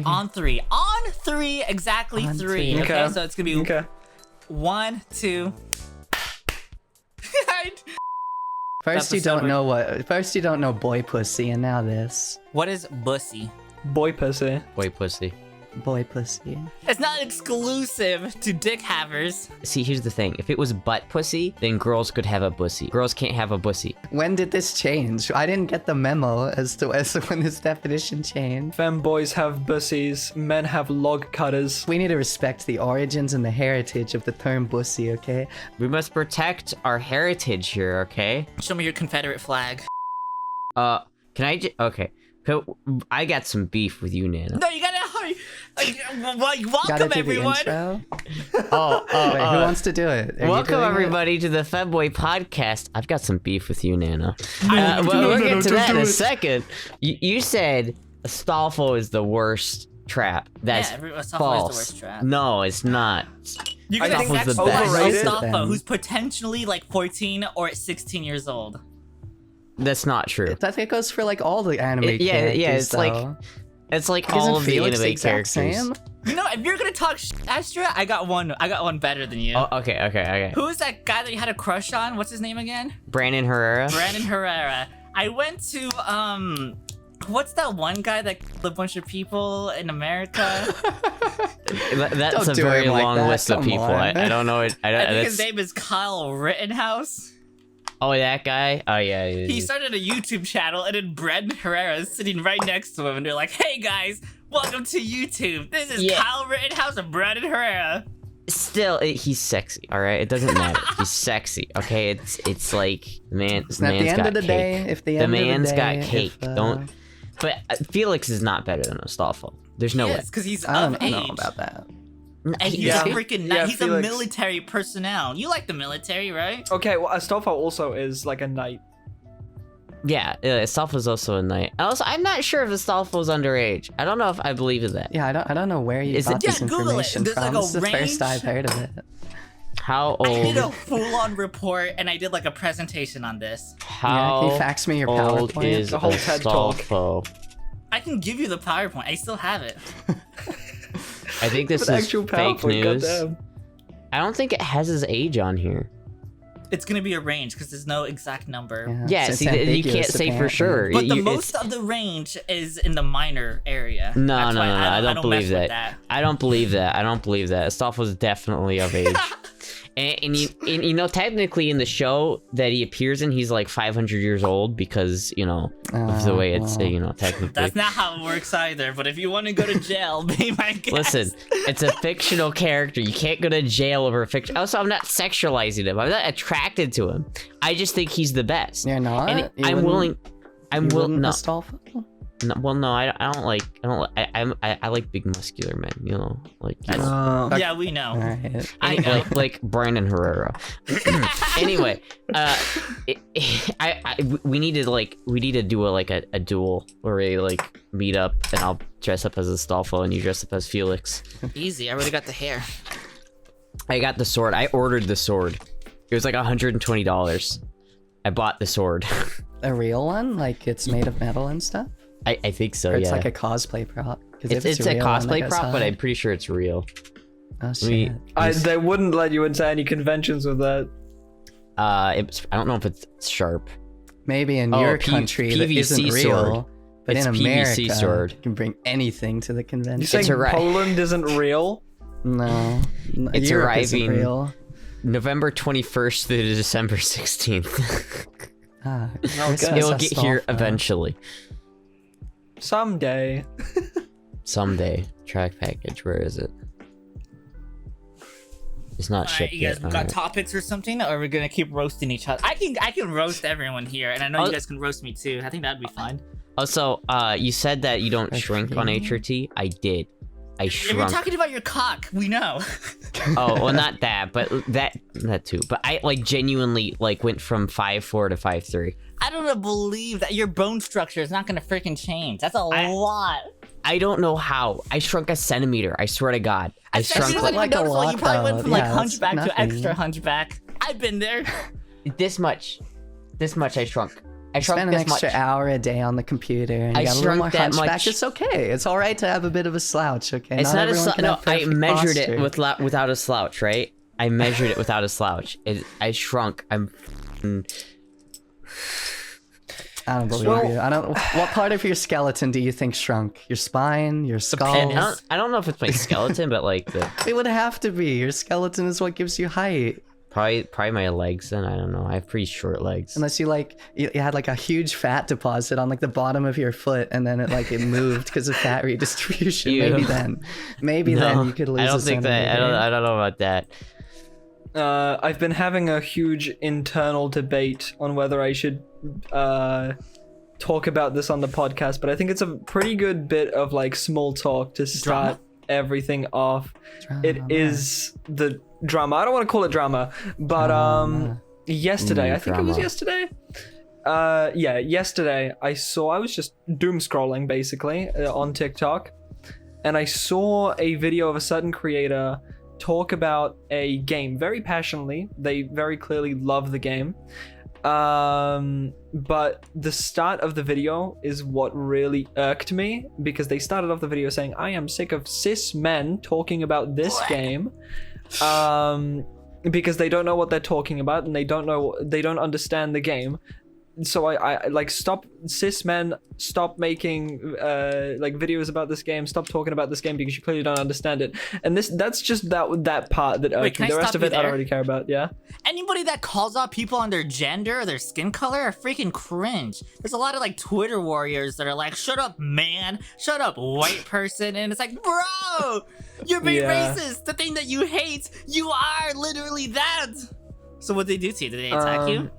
On three. On three, exactly On three. three. Okay, so it's gonna be Okay. 1, 2. First you don't know boy pussy, and now this. What is Bussy? Boy pussy. Boy pussy. Boy pussy. It's not exclusive to dick havers. See, here's the thing. If it was butt pussy, then girls could have a bussy. Girls can't have a bussy. When did this change? I didn't get the memo as to when this definition changed. Femboys have bussies, men have log cutters. We need to respect the origins and the heritage of the term bussy, okay? We must protect our heritage here, okay? Show me your Confederate flag. Can I okay. I got some beef with you, Nana. No, you gotta hurry. Gotta Welcome, do everyone. the intro? Oh, Wait, who wants to do it? Are you welcome doing it? everybody to the Femboy Podcast. I've got some beef with you, Nana. We'll get to that in a second. You said Astolfo is the worst trap. That's Astolfo is false. the worst trap. No, it's not. You I can think think that's that's overrated. Astolfo, who's potentially like 14 or 16 years old. That's not true. I think it goes for like all the anime characters, it's like though. It's Isn't all of the Felix anime exact characters. same? You know, if you're gonna talk Astra, I got one better than you. Oh, okay. Who's that guy that you had a crush on? What's his name again? Brandon Herrera. Brandon Herrera. I went to what's that one guy that killed a bunch of people in America? That's Don't a do very him like long that, list of come people. on. I don't know. I think his name is Kyle Rittenhouse. Oh, that guy? Oh, yeah. He started a YouTube channel, and then Brandon Herrera is sitting right next to him, and they're like, "Hey guys, welcome to YouTube. This is Kyle Rittenhouse and Brandon Herrera." Still, he's sexy, all right? It doesn't matter. He's sexy, okay? It's like, man, It's the not the man's end got of the cake. day. If the end man's of the got day, cake. Don't. But Felix is not better than Astolfo. There's no way. because he's I of don't age. know about that. And he's Yeah. a freaking Yeah, he's Felix. a military personnel. You like the military, right? Okay, well, Astolfo also is like a knight. Yeah, Astolfo's also a knight. Also, I'm not sure if Astolfo's underage. I don't know if I believe in that. Yeah, I don't know where you Is it- got this Yeah, Google it. information There's from. like a This is the range. first I've heard of it. How I did a old? full-on report, and I did like a presentation on this. How Can you fax me your old PowerPoint? is The whole TED Talk. Astolfo? I can give you the PowerPoint. I still have it. I think this But is actual fake PowerPoint, news. goddamn. I don't think it has his age on here. It's gonna be a range because there's no exact number. Yeah, it's see, you can't ambiguous, say for apparently. sure. But the You- most of the range is in the minor area. No, That's no, why no, I don't mess believe with that. I don't believe that. I don't believe that. Astolfo's definitely of age. and you know, technically in the show that he appears in, he's like 500 years old because, you know, of the way it's, you know, technically. That's not how it works either. But if you want to go to jail, be my guest. Listen, it's a fictional character. You can't go to jail over a fiction. Also, I'm not sexualizing him. I'm not attracted to him. I just think he's the best. You're not? And You I'm wouldn't- willing. I'm You willing. wouldn't No, Astolfo? no, well, no, I don't like. I like big muscular men. You know, like. You know. Yeah, we know. All right. I know. like Brandon Herrera. Anyway, we need to do a duel where we like meet up and I'll dress up as Astolfo and you dress up as Felix. Easy. I already got the hair. I got the sword. I ordered the sword. It was like $120. I bought the sword. A real one? Like it's made of metal and stuff? I think so. Or it's yeah. like a cosplay prop? 'Cause if it's a real, I'm cosplay like, prop, but outside. I'm pretty sure it's real. Oh We- shit. They wouldn't let you into any conventions with that. I don't know if it's sharp. Maybe in Oh, your P- country that PVC isn't real, sword. but It's in PVC America, sword. you can bring anything to the You convention. saying arri- Poland isn't real? No, It's Europe isn't arriving- real. November 21st through December 16th. Ah, Okay. Christmas It'll get here Astolfo. eventually. Someday. Someday. Track package, where is it? It's not All right, shipped you guys yet. got Alright. topics or something, or are we gonna keep roasting each other? I can roast everyone here, and I know Oh. you guys can roast me too. I think that'd be fun. Also, you said that you don't shrink on Actually- HRT. I did. I If you're shrunk. talking about your cock, we know. Oh, well, not that, but that too. But I like genuinely like went from 5'4" to 5'3". I don't believe that your bone structure is not gonna freaking change. That's a lot. I don't know how. I shrunk a centimeter. I swear to God. I Especially shrunk when like you like a notice, like, you lot, probably went though. from like Yeah, that's hunchback to nothing. extra hunchback. I've been there. this much. This much I shrunk. I shrunk spend an this extra much. hour a day on the computer and you I got a little more shrunk that hunchback. much. It's okay. It's all right to have a bit of a slouch. Okay, It's not a everyone slouch. can No, have I perfect measured posture. it without a slouch, right? I measured it without a slouch. I shrunk. I don't believe you. I don't. What part of your skeleton do you think shrunk? Your spine, your skull? I don't know if it's my skeleton, but like It would have to be. Your skeleton is what gives you height. probably my legs. Then I don't know. I have pretty short legs. Unless you had like a huge fat deposit on like the bottom of your foot, and then it moved because of fat redistribution. Ew. Maybe then you could lose. I don't a think that. centimeter. I don't know about that. I've been having a huge internal debate on whether I should talk about this on the podcast, but I think it's a pretty good bit of like small talk to start everything off. It is the drama. I don't want to call it drama, but yesterday, I think it was yesterday. Yesterday I was just doom scrolling basically on TikTok, and I saw a video of a certain creator talk about a game very passionately. They very clearly love the game. But the start of the video is what really irked me, because they started off the video saying, I am sick of cis men talking about this game. Because they don't know what they're talking about and they don't understand the game. So I like, stop, cis men, stop making like videos about this game, stop talking about this game because you clearly don't understand it. And that's just that part that irked me. The rest of it I don't really care about. Yeah, anybody that calls out people on their gender or their skin color are freaking cringe. There's a lot of like Twitter warriors that are like, shut up man, shut up white person, and it's like, bro, you're being racist. The thing that you hate, you are literally that. So what did they do to you? Did they attack you?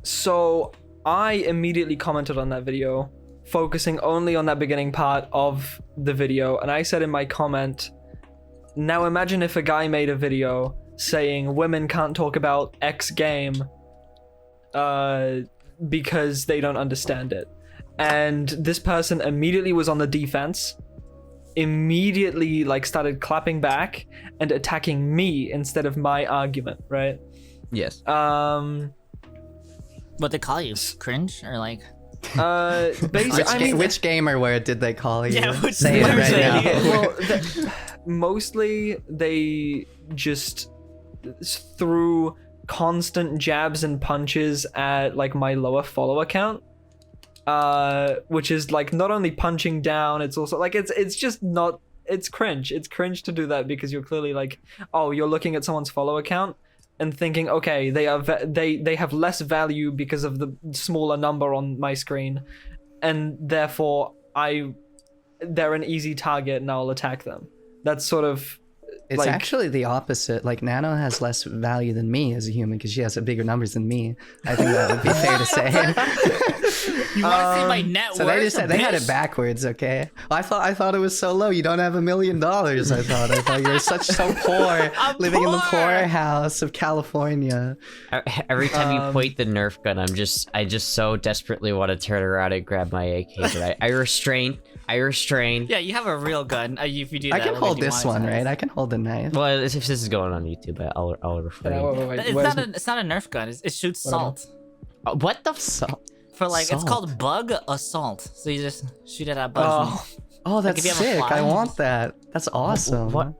So I immediately commented on that video, focusing only on that beginning part of the video, and I said in my comment, now imagine if a guy made a video saying women can't talk about X game because they don't understand it. And this person immediately was on the defense, immediately like started clapping back and attacking me instead of my argument, right? Yes. What they call you? Cringe or like? Basically, Which gamer word did they call you? Yeah, Say it right now. Well, mostly they just threw constant jabs and punches at like my lower follower count, which is like not only punching down, it's also like it's just not, it's cringe. It's cringe to do that because you're clearly like, oh, you're looking at someone's follower count and thinking, okay, they have less value because of the smaller number on my screen, and therefore they're an easy target and I'll attack them. That's sort of It's like, actually the opposite. Like, Nano has less value than me as a human because she has bigger numbers than me. I think that would be fair to say. You want to say my net worth? So they just they had it bitch? backwards, okay? Well, I thought it was so low. You don't have $1 million. I thought you were so poor, living in the poor house of California. Every time you point the Nerf gun, I just so desperately want to turn around and grab my AK, but I restrain. Yeah, you have a real gun. If you do that, I can we'll hold get this one, demonetized. right? I can hold the knife. Well, if this is going on YouTube, I'll refrain. wait, It's not a Nerf gun. It shoots salt. What the? So, For like, Salt. it's called bug assault. So you just shoot it at bugs. oh, that's if you have a sick. fly. I want that. That's awesome. What?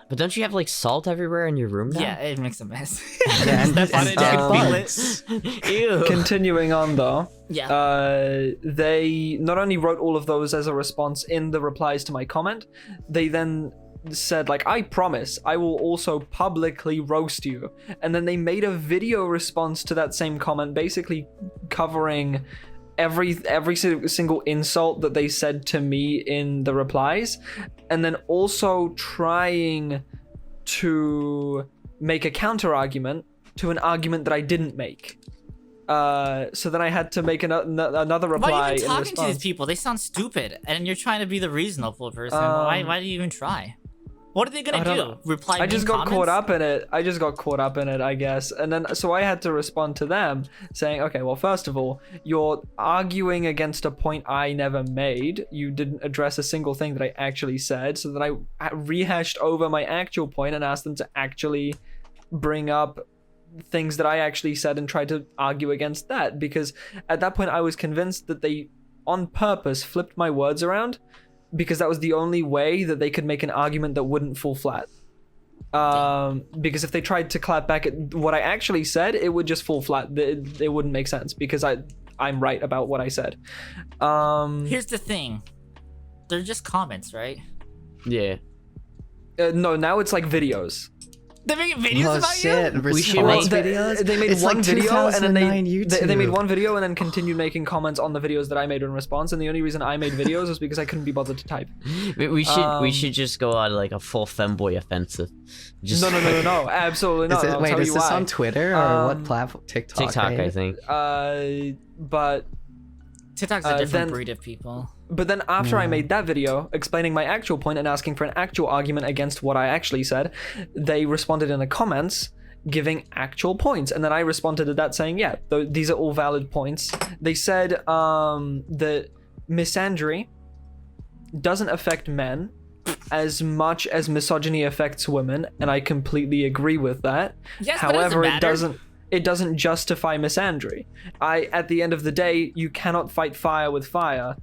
But don't you have like salt everywhere in your room now? Yeah, it makes a mess. Yeah, and Step on it, you can feel bugs. it. Ew. Continuing on though, Yeah. they not only wrote all of those as a response in the replies to my comment, they then said like, I promise I will also publicly roast you. And then they made a video response to that same comment, basically covering every single insult that they said to me in the replies, and then also trying to make a counter argument to an argument that I didn't make. So then I had to make another reply. Why are you even in talking to response. these people? They sound stupid, and you're trying to be the reasonable person. Why do you even try? What are they gonna do? Reply? I just mean got comments? caught up in it, I guess. And then so I had to respond to them saying, okay, well, first of all, you're arguing against a point I never made. You didn't address a single thing that I actually said. So then I rehashed over my actual point and asked them to actually bring up things that I actually said and tried to argue against that, because at that point I was convinced that they on purpose flipped my words around because that was the only way that they could make an argument that wouldn't fall flat. Because if they tried to clap back at what I actually said, it would just fall flat. It wouldn't make sense because I'm right about what I said. Here's the thing. They're just comments, right? Yeah. No, now it's like videos. They make videos about shit. you? We should make videos. They made It's one like video and then 2009 they made YouTube. one video and then continued making comments on the videos that I made in response. And the only reason I made videos was because I couldn't be bothered to type. We should just go on like a full femboy offensive. Just No, absolutely not. I'll tell Is you this why. on Twitter or what platform? TikTok. TikTok, right? I think. But TikTok's a different then- breed of people. But then after I made that video explaining my actual point and asking for an actual argument against what I actually said, they responded in the comments giving actual points. And then I responded to that saying, yeah, these are all valid points. They said that misandry doesn't affect men as much as misogyny affects women, and I completely agree with that. Yes, but However, it doesn't matter. it doesn't justify misandry. At the end of the day, you cannot fight fire with fire.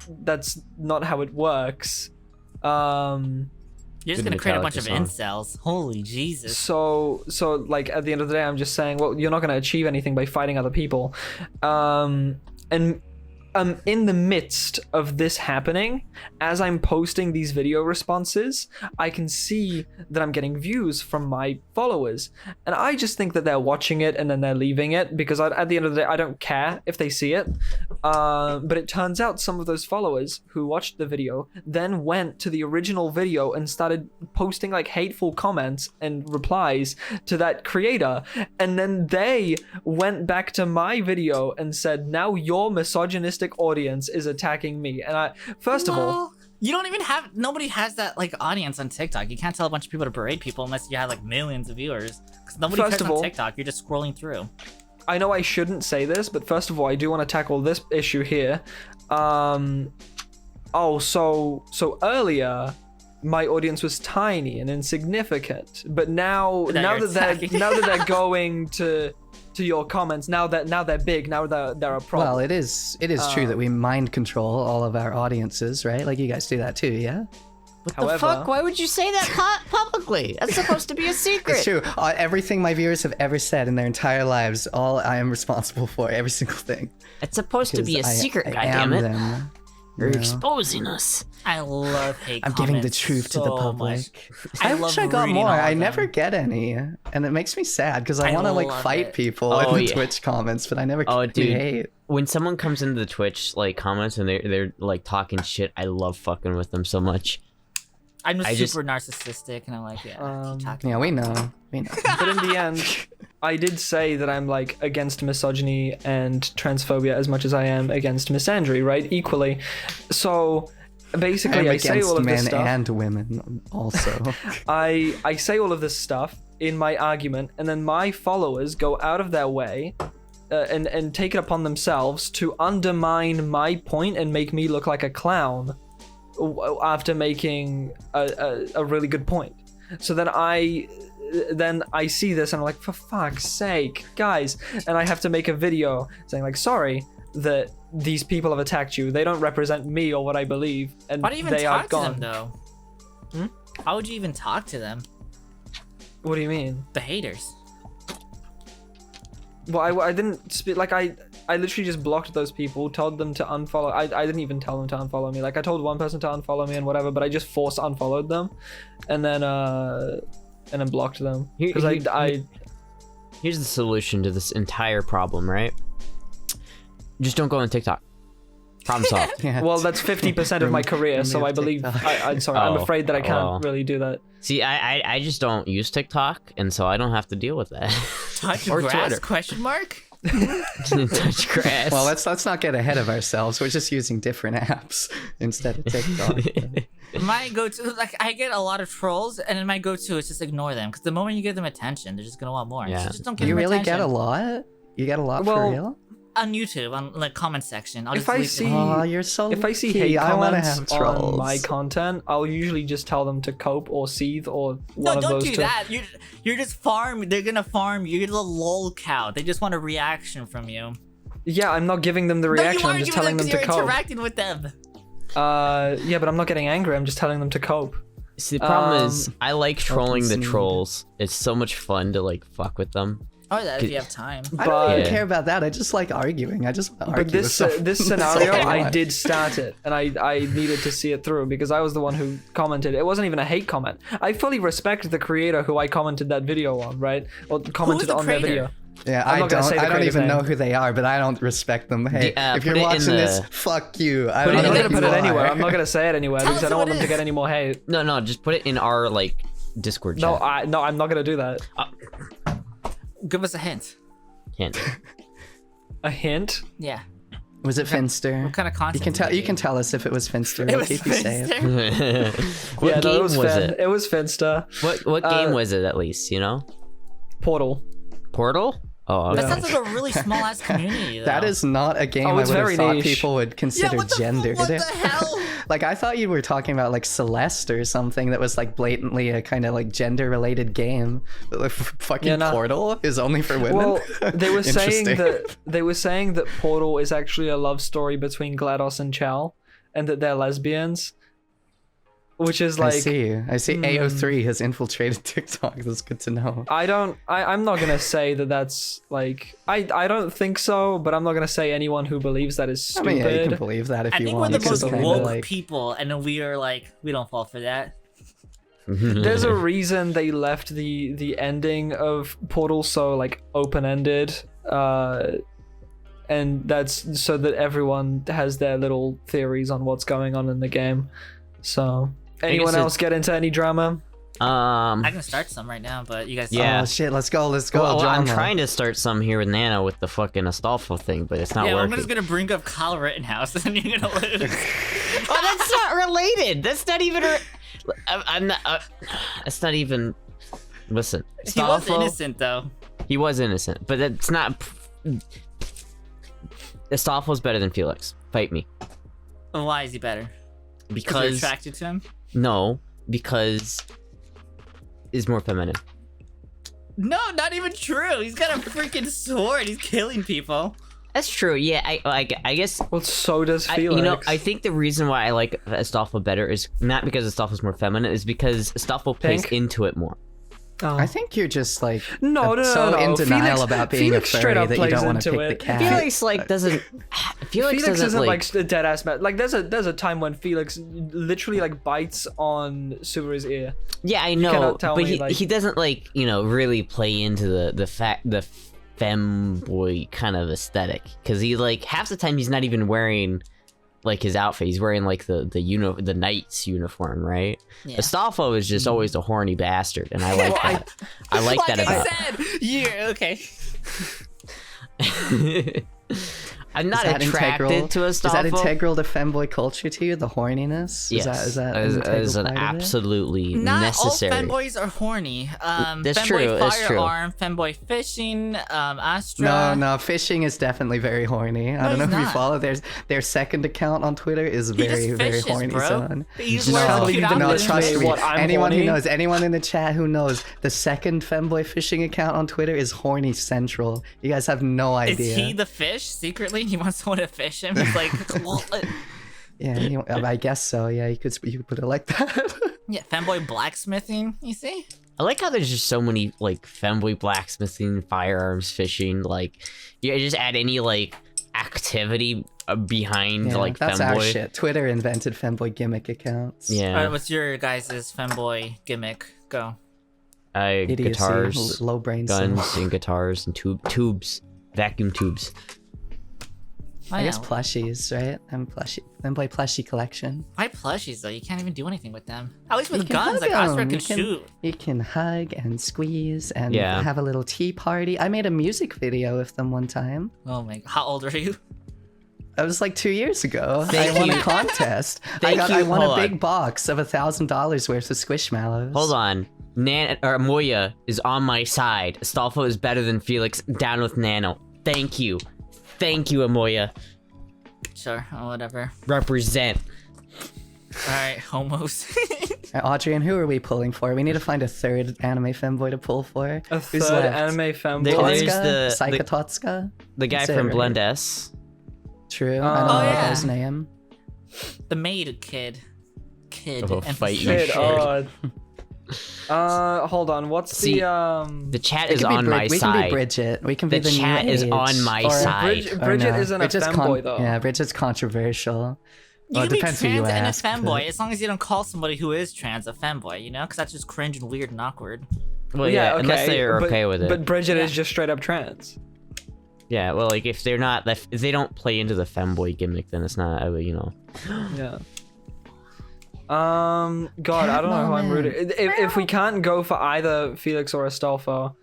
That's not how it works. You're just Good gonna create a bunch of Metallica song. incels. Holy Jesus. So like at the end of the day, I'm just saying, well, you're not going to achieve anything by fighting other people. And in the midst of this happening, as I'm posting these video responses, I can see that I'm getting views from my followers. And I just think that they're watching it and then they're leaving it because at the end of the day, I don't care if they see it. But it turns out some of those followers who watched the video then went to the original video and started posting like hateful comments and replies to that creator. And then they went back to my video and said, now your misogynistic audience is attacking me. And first of all, Well, you don't even have, nobody has that like audience on TikTok. You can't tell a bunch of people to berate people unless you have like millions of viewers. Because nobody First cares of on all- TikTok. You're just scrolling through. I know I shouldn't say this, but first of all, I do want to tackle this issue here. So earlier my audience was tiny and insignificant, but now But now you're attacking. now that they're going to your comments, now they're big, now they're a problem. Well, it is true that we mind control all of our audiences, right? Like you guys do that too, yeah? What However- the fuck? Why would you say that publicly? That's supposed to be a secret. It's true. Everything my viewers have ever said in their entire lives, all I am responsible for, every single thing. It's supposed to be a 'Cause secret, I am goddammit. them. You're you know? exposing us. I love hate I'm comments giving the truth to the so public. much. I love wish I got reading more. all of I them. never get any, and it makes me sad because I I want to like love fight it. people Oh, in the yeah. Twitch comments, but I never Oh, get dude. any hate. When someone comes into the Twitch like comments and they're like talking shit, I love fucking with them so much. I'm I super narcissistic and I'm like, yeah, keep talking. Yeah, we know. We know. But in the end, I did say that I'm like against misogyny and transphobia as much as I am against misandry, right? Equally. So basically, I'm I say all against of this men stuff. and women also. I say all of this stuff in my argument, and then my followers go out of their way and take it upon themselves to undermine my point and make me look like a clown after making a really good point. So then I see this and I'm like, for fuck's sake, guys, and I have to make a video saying like, sorry that these people have attacked you. They don't represent me or what I believe, and Why do you even they are talk to gone. them though? How would you even talk to them? What do you mean? The haters. Well, I didn't speak, like I literally just blocked those people, told them to unfollow. I didn't even tell them to unfollow me. Like I told one person to unfollow me and whatever, but I just force unfollowed them, and then blocked them because Here's the solution to this entire problem, right? Just don't go on TikTok. Problem solved. Yeah, well, that's 50% of my career, so I believe I'm sorry. I'm Oh, afraid that I can't well. really do that. See, I just don't use TikTok, and so I don't have to deal with that. Touch Or grass? Twitter. Question mark? Touch grass. well, let's not get ahead of ourselves. We're just using different apps instead of TikTok. My go-to, like, I get a lot of trolls, and then my go-to is just ignore them. Because the moment you give them attention, they're just gonna want more. Yeah. So just don't give You them really attention. get a lot? You get a lot Well, for real? on YouTube, on like comment section. I'll If just I leave it. see- Oh, you're so If I see lucky. hate I wanna comments have trolls. on my content, I'll usually just tell them to cope or seethe or No, one of don't those do two. that. You're just farm. They're gonna farm you. You're the lol cow. They just want a reaction from you. Yeah, I'm not giving them the reaction. No, you I'm are just giving telling them to you're cope. interacting with them. Yeah, but I'm not getting angry. I'm just telling them to cope. See, the problem is, I like trolling the Open seed. trolls. It's so much fun to like fuck with them. Or that if you have time. I don't even But- care about that. I just like arguing. I just want to argue But this with someone. this That's all scenario, I I want. did start it, and I needed to see it through because I was the one who commented. It wasn't even a hate comment. I fully respect the creator who I commented that video on, right? Or commented the on their creator? video. Yeah, I'm not gonna say the I don't creator's even name. know who they are, but I don't respect them. Hey, The- if you're put it in watching this, the- fuck you. I But don't I'm know not who gonna put you it anywhere. are. I'm not gonna say it anywhere Tell because us I don't who want it them to is. get any more hate. No, just put it in our like Discord chat. No, I'm not gonna do that. Give us a hint. Hint. A hint? Yeah. Was it Finster? What kind of content? You can did tell. they You can do? tell us if it was Finster. It We'll was keep you safe. Finster? What Yeah, no, game it was, was Fin- it? It was Finster. What game was it at least? You know, Portal. Portal. Oh, okay. That sounds like a really small ass community. Though. That is not a game Oh, I it's would have very thought niche. people would Yeah, consider what the gendered. What the hell? Like I thought you were talking about like Celeste or something that was like blatantly a kind of like gender related game. But like, fucking Yeah, no. Portal is only for women. Well, they were saying Interesting. that Portal is actually a love story between GLaDOS and Chal, and that they're lesbians. Which is like I see. AO3 has infiltrated TikTok. That's good to know. I'm not gonna say that that's like I don't think so, but I'm not gonna say anyone who believes that is I stupid. mean, yeah, you can believe that if I you think we're want. the because most kinda woke like- people, and we are like, we don't fall for that. There's a reason they left the ending of Portal so like open-ended, and that's so that everyone has their little theories on what's going on in the game. So, anyone guess else get into any drama? I can start some right now, but you guys. Yeah. Oh shit! Let's go. Let's go. Well, I'm drama. trying to start some here with Nano with the fucking Astolfo thing, but it's not Yeah, I'm working. just gonna bring up Kyle Rittenhouse, and you're gonna lose. Oh, that's not related. That's not even. I'm not. It's not even. Listen, He was Astolfo, innocent though. He was innocent, but it's not. Astolfo's better than Felix. Fight me. Why is he better? Because you're Because attracted to him. no, because is more feminine. No, not even true. He's got a freaking sword. He's killing people. That's true. Yeah, I guess. Well, so does I, Felix. you know, I think the reason why I like Astolfo better is not because Astolfo's more feminine, is because Astolfo plays Pink? into it more. Oh. I think you're just like No, so in denial Felix- about being Felix a straight furry up that you plays don't want to into pick the it. cat. Felix like doesn't. Felix doesn't isn't like. like a dead ass man. Like there's a time when Felix literally like bites on Subaru's ear. Yeah, I know, cannot tell but me, like- he doesn't like really play into the femboy kind of aesthetic, because he like half the time he's not even wearing like his outfit. He's wearing like the knight's uniform, right? Yeah. Astolfo is just always a horny bastard, and I like that. I like that about. I said, yeah, okay. I'm not Is that attracted integral? to Is Astolfo. that integral to femboy culture to you? The horniness? Yes, Is that as, an as an integral part of it? absolutely Not necessary. all femboys are horny. That's femboy true, that's true. firearm, femboy fishing, Astra. No, fishing is definitely very horny. I don't know he's if you not. follow their second account on Twitter is He just very, very fishes, horny, bro. son. He just No, wears you cute didn't No, outfits. trust say me. what I'm Anyone horny. who knows, anyone in the chat who knows, the second femboy fishing account on Twitter is horny central. You guys have no Is idea. he the fish secretly? He wants someone to fish him. He's like, well, Yeah, I guess so. Yeah, you could put it like that. yeah, femboy blacksmithing. You see? I like how there's just so many like femboy blacksmithing, firearms, fishing. Like, you just add any like activity behind Yeah, like that's femboy. our shit. Twitter invented femboy gimmick accounts. Yeah, All right, what's your guys' femboy gimmick? Go. Idiocy, guitars, low brain guns, cell. and guitars and tubes, vacuum tubes. Oh, I yeah. guess plushies, right? Femboy plushie collection. Why plushies though? You can't even do anything with them. At least with You can guns, hug like Astra 'em. can You can- shoot. You can hug and squeeze and Yeah. have a little tea party. I made a music video with them one time. Oh my! How old are you? That was like 2 years ago. Thank I won you. a contest. Thank I you. won Hold a on. big box of $1,000 worth of Squishmallows. Hold on, Moya is on my side. Astolfo is better than Felix. Down with Nano. Thank you. Thank you, Amoya. Sure, whatever. Represent. All right, homos. Audrey, and who are we pulling for? We need to find a third anime femboy to pull for. A Who's third left? anime femboy. There's Totsuka? the- Totsuka? The guy That's it, from right? Blend S. True. I don't know Oh, that yeah. guy's name. The maid kid. Oh, and fight you. Shit, Shit. hold on. What's See, the The chat It is can be on my we can be side. Bridget. We can be The the chat new is age. on my Or- side. or Bridget no. isn't a Bridget's femboy though. Yeah, Bridget's controversial. You Well, it can be depends who trans you and a ask. femboy but- as long as you don't call somebody who is trans a femboy, you know? Because that's just cringe and weird and awkward. Well, yeah, unless they're but- okay with it. But Bridget is Yeah. just straight up trans. Yeah, well, like if they're not, if they don't play into the femboy gimmick, then it's not, you know. Yeah. God, I don't know who I'm rooting. If we can't go for either Felix or Astolfo,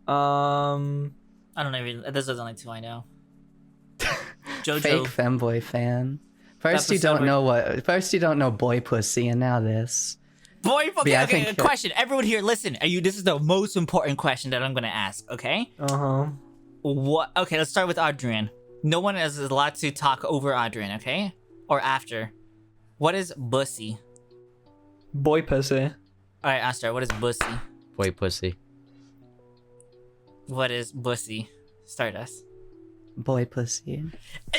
I don't even. Those are the only two I know. Jojo. Fake femboy fan. First That's you don't the know what. First you don't know boy pussy, and now this. Boy, okay, Yeah, I okay. think- Question. Everyone here, listen. This is the most important question that I'm gonna ask. Okay. What? Okay, let's start with Adrian. No one is allowed to talk over Adrian. Okay, or after. What is Bussy? Boy pussy. All right, Astra. What is Bussy? Boy pussy. What is Bussy? Stardust. Boy pussy.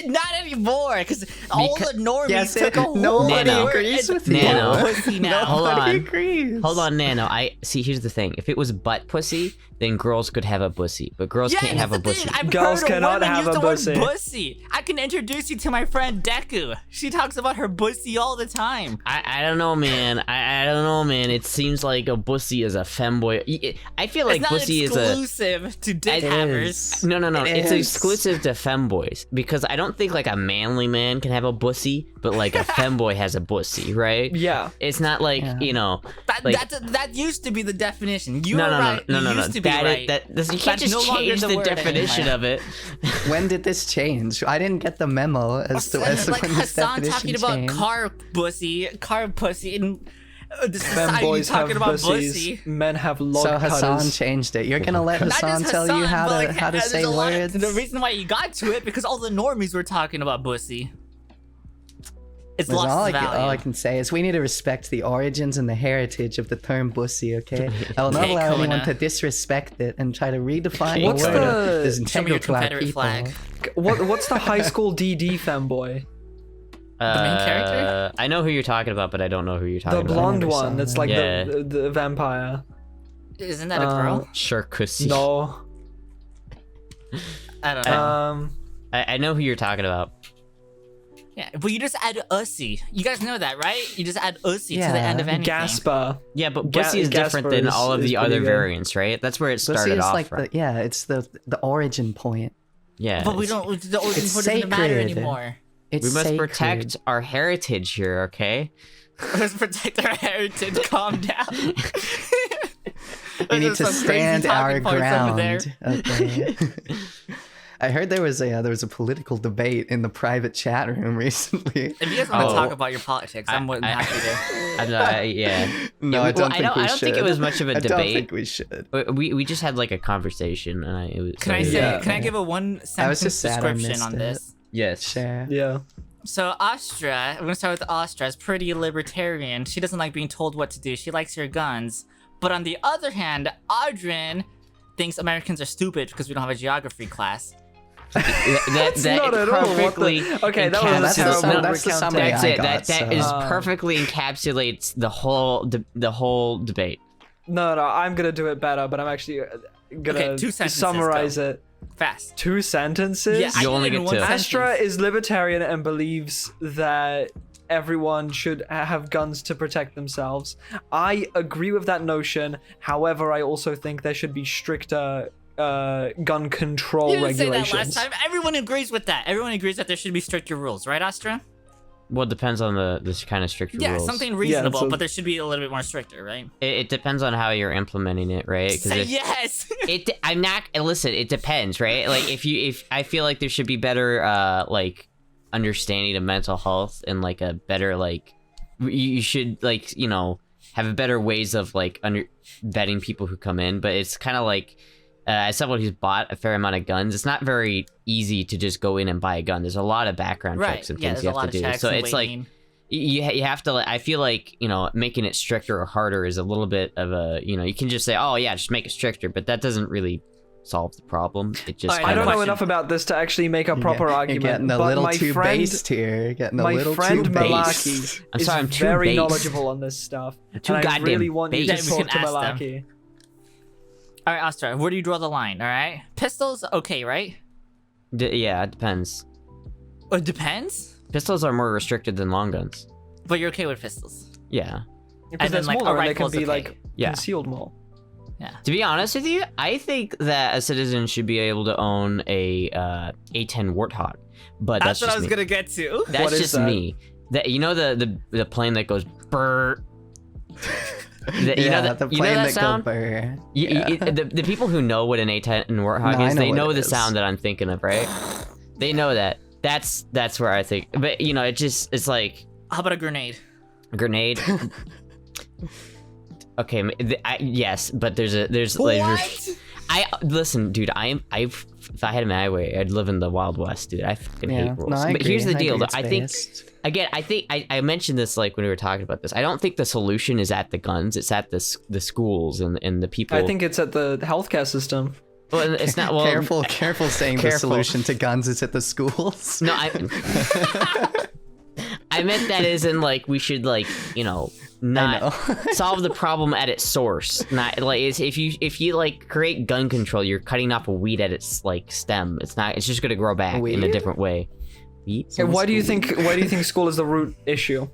Not anymore, because all the normies Yes, took a whole nobody Nano. agrees with It's you. Nano. Pussy now. Hold Nobody on. agrees. Hold on, Nano. See, here's the thing. If it was butt pussy, then girls could have a bussy, but girls Yeah, can't have a that's the bussy. thing. I've Girls heard cannot women have use a the word bussy. bussy. I can introduce you to my friend Deku. She talks about her bussy all the time. I don't know, man. I don't know, man. It seems like a bussy is a femboy. I feel like It's not bussy is a. exclusive to dick It hammers. is. No. It It's is. exclusive to femboys because I don't think like a manly man can have a bussy, but like a femboy has a bussy, right? Yeah. It's not like Yeah. you know. That, Like- that used to be the definition. You No, were no, right. no, no, You no. used to be That right. you can't That's just no longer change the the word definition anymore. of it. When did this change? I didn't get the memo as to like when this Hassan definition talking about changed. car pussy, and the society Femboys have talking about pussies. bussy. Men have log So Hassan cutters. changed it. You're gonna let Not Hassan just tell you Hassan, how but, to like, how to there's say a lot of- words? the reason why you got to it because all the normies were talking about bussy. It's Listen, lost all, its value. all I can say is we need to respect the origins and the heritage of the term bussy, okay? I will not Okay, allow anyone Kona. to disrespect it and try to redefine What's a word the- that is Show me your integral to our Confederate people. flag. What's the high school DD femboy? main character? I know who you're talking about, but I don't know who you're talking The about. blonde never saw one. That's that. like Yeah. the vampire. Isn't that a girl? Charcuterie. No. I don't know. I know who you're talking about. Yeah, but you just add ussy. You guys know that, right? You just add ussy to the Yeah. end of anything. Gasper. Yeah, but Ga- bussy is different Gasper than is- all of is the pretty other good. variants, right? That's where it Bussy started is off like from. it's the origin point. Yeah. But we it's- don't. The origin It's point doesn't matter sacred. anymore. It's We must sacred. protect our heritage here, okay? Let's protect our heritage. Calm down. We need to stand our ground. Okay. I heard there was a political debate in the private chat room recently. If you guys want to Oh. talk about your politics, I'm more than happy to. I'm not, yeah. No, Yeah, I don't well, think we I don't think it should. was much of a I don't debate. think we should. We just had like a conversation, and it was. Can I say? Yeah. Can I give a one sentence just sad I description missed on it. this? Yes. Share. Yeah. So Astra, I'm gonna start with Astra. Is pretty libertarian. She doesn't like being told what to do. She likes her guns. But on the other hand, Adrian thinks Americans are stupid because we don't have a geography class. That not at all. What the- perfectly. Okay, that was a That's the terrible sum- that's the recounting. summary That's I it. got, That so- is perfectly encapsulates the whole debate. No, I'm gonna do it better, but I'm actually gonna Okay, 2 sentences, summarize go. it. Fast. 2 sentences. Yeah, I You did only it in get one two. sentence. Astra is libertarian and believes that everyone should have guns to protect themselves. I agree with that notion. However, I also think there should be stricter gun control You didn't say that regulations. last time. Everyone agrees with that. Everyone agrees that there should be stricter rules, right, Astra? Well, it depends on the kind of stricter Yeah, rules. something reasonable, so- but there should be a little bit more stricter, right? It depends on how you're implementing it, right? Say if, yes. I'm not. Listen, it depends, right? Like if I feel like there should be better like understanding of mental health and like a better like you should like have a better ways of like vetting people who come in, but it's kind of like as someone who's bought a fair amount of guns, it's not very easy to just go in and buy a gun. There's a lot of background checks and things you have to do. So it's like you have to. I feel like making it stricter or harder is a little bit of a you can just say, oh yeah, just make it stricter, but that doesn't really solve the problem. It just I don't know enough about this to actually make a proper argument. You're getting a little too based here. You're getting a little too based. Malaki I'm sorry, I'm too very based. knowledgeable on this stuff. Too and goddamn I really want you to based. talk We to can ask Malaki. All right, Astra, where do you draw the line? All right, pistols, okay, right? Yeah, it depends. It depends. Pistols are more restricted than long guns. But you're okay with pistols. Yeah. Because they're then, like, a smaller and they can rifle's be okay. like Yeah. concealed more. Yeah. To be honest with you, I think that a citizen should be able to own a A10 Warthog, but that's what just I was me. gonna get to. That's What is just that? me. That the plane that goes brr. The plane that that sound? go burr. The people who know what an A10 Warthog No, I is, know they what know it the is. sound that I'm thinking of, right? They know that. That's where I think. But it's like How about a grenade? a grenade. Okay, yes, but there's What? listen, dude. If I had my way, I'd live in the Wild West, dude. I fucking hate rules. No, I But agree. here's the I deal. agree, it's I think based. again, I mentioned this like when we were talking about this. I don't think the solution is at the guns. It's at the schools and the people. I think it's at the healthcare system. well, it's not. Well, Careful saying the careful. solution to guns is at the schools. No, I meant that as in like we should like not solve the problem at its source. Not like if you like create gun control, you're cutting off a weed at its like stem. It's just gonna grow back in a Weed? different way. Weed? And why do you think school is the root issue?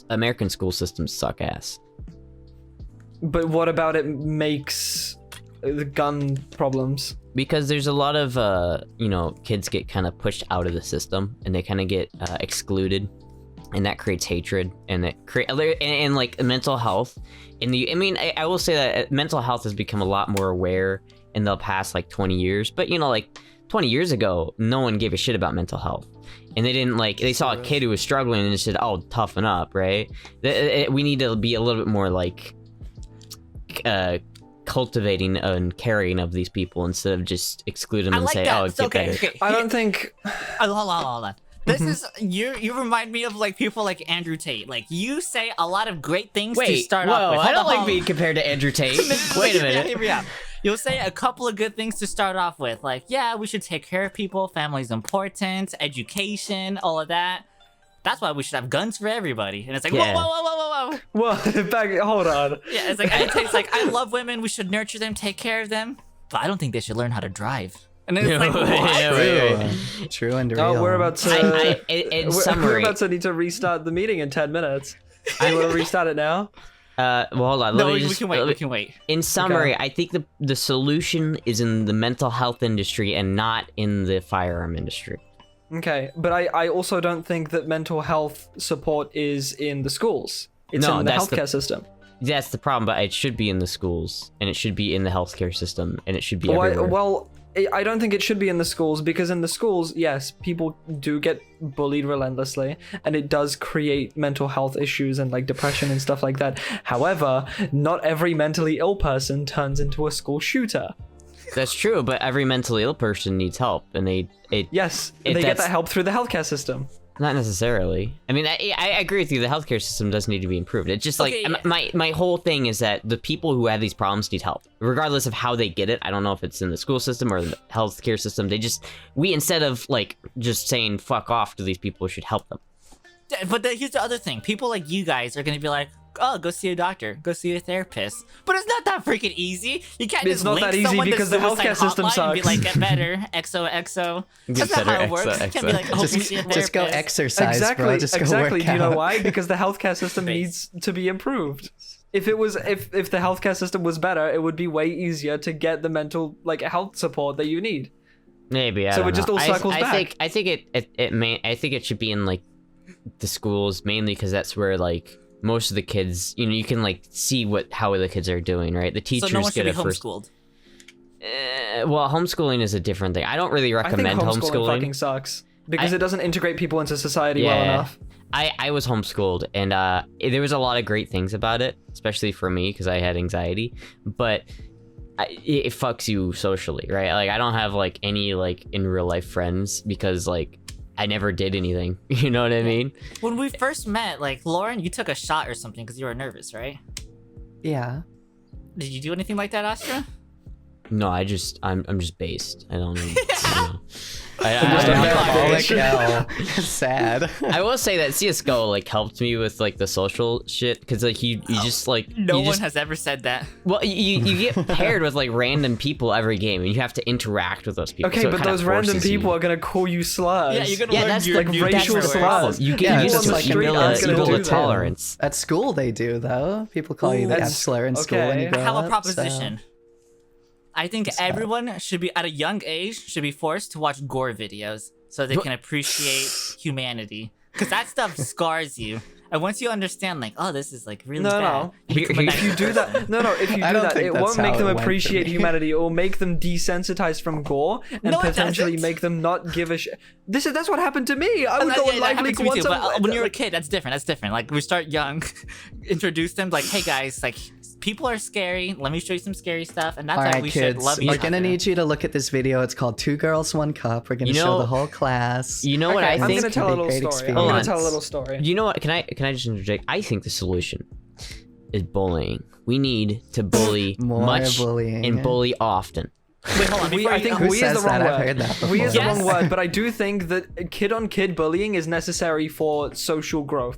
American school systems suck ass. But what about it makes the gun problems? Because there's a lot of kids get kind of pushed out of the system and they kind of get excluded, and that creates hatred and and like mental health. I will say that mental health has become a lot more aware in the past like 20 years. But like 20 years ago, no one gave a shit about mental health, and they didn't they saw a kid who was struggling and they said, "Oh, toughen up," right? We need to be a little bit more like cultivating and caring of these people instead of just excluding them and say, that. "Oh, get better." Okay. I don't think. Hold on. This is you remind me of like people like Andrew Tate. Like you say a lot of great things to start off with. I don't like being compared to Andrew Tate. Wait a minute. Hear me out. You'll say a couple of good things to start off with, like, yeah, we should take care of people, family's important, education, all of that. That's why we should have guns for everybody. And it's like, Yeah. whoa. Well, hold on. Yeah, it's like, Andrew Tate's like, I love women, we should nurture them, take care of them, but I don't think they should learn how to drive. And then it's like, what? Yeah, wait. True and real. Oh, we're about to. In we're summary, about to need to restart the meeting in 10 minutes. I want to restart it now. well, hold on. No, let me we just- can wait, we can wait. In summary, I think the solution is in the mental health industry and not in the firearm industry. Okay, but I also don't think that mental health support is in the schools. It's No, in the that's healthcare system. That's the problem, but it should be in the schools, and it should be in the healthcare system, and it should be everywhere. Well, I don't think it should be in the schools, because in the schools, yes, people do get bullied relentlessly, and it does create mental health issues and like depression and stuff like that. However, not every mentally ill person turns into a school shooter. That's true, but every mentally ill person needs help, and Yes, they get that's- that help through the healthcare system. not necessarily. I mean, I agree with you. The healthcare system does need to be improved. It's just like Okay. my whole thing is that the people who have these problems need help, regardless of how they get it. I don't know if it's in the school system or the healthcare system. We instead of like just saying fuck off to these people, should help them. Yeah, but here's the other thing. People like you guys are going to be like, oh, go see a doctor, go see a therapist. But it's not that freaking easy. You can't It's just not link that easy someone to because the suicide healthcare system hotline and be sucks. like, get better, XOXO. That's not how it works. You can't be like, oh, see a therapist. Just go exercise, Exactly. bro. Just go work Do you know out. why? Because the healthcare system needs to be improved. If it was, if the healthcare system was better, it would be way easier to get the mental like health support that you need. Maybe. So it just all circles back. I think it should be in like the schools mainly because that's where like most of the kids, you can like see how the kids are doing, right? The So teachers no one should get be it first. homeschooled. Well, homeschooling is a different thing. I don't really I think recommend homeschooling fucking sucks because it doesn't integrate people into society well enough. I was homeschooled, and there was a lot of great things about it, especially for me because I had anxiety. But it fucks you socially, right? Like I don't have like any like in real life friends because like I never did anything. You know what I mean? When we first met, like Lauren, you took a shot or something because you were nervous, right? Yeah. Did you do anything like that, Astra? No, I'm just based. I don't know. Sad. I will say that CS:GO like helped me with like the social shit because like you just like no one has ever said that. Well, you get paired with like random people every game and you have to interact with those people. Okay, so but those random people are gonna call you slurs. Yeah, you're gonna learn that's your like new racial words. slurs. You Yeah, get it's used to like street, vanilla I'm gonna do that. tolerance. At school they do though. People call you the That's- F slur in school when you okay. grow I have up. a proposition. I think everyone should be at a young age should be forced to watch gore videos so they can appreciate humanity. Because that stuff scars you. And once you understand, like, oh, this is like really bad. No. you become a nice If you do person. that, if you do I don't that, think it that's won't make how them it went for appreciate me. humanity. It will make them desensitized from gore and No, it potentially doesn't. make them not give a shit. That's what happened to me. I would Yeah, go on that live happened leak to me once too, a but when you're a kid, that's different. Like we start young, introduce them like, hey guys, like people are scary. Let me show you some scary stuff, and that's All why right, we kids, should love each we're other. gonna need you to look at this video. It's called 2 Girls, 1 Cup. We're gonna You show know- the whole class. You know what Okay, I I'm think? gonna tell a It'd be little great story. I'm Hold gonna on. tell a little story. You know what? Can I just interject? I think the solution is bullying. We need to bully More much bullying. and bully often. Wait, hold on. Before I you think go. Who we is says the wrong that? word. I've heard that We is the before. wrong Yes. word, but I do think that kid-on-kid bullying is necessary for social growth.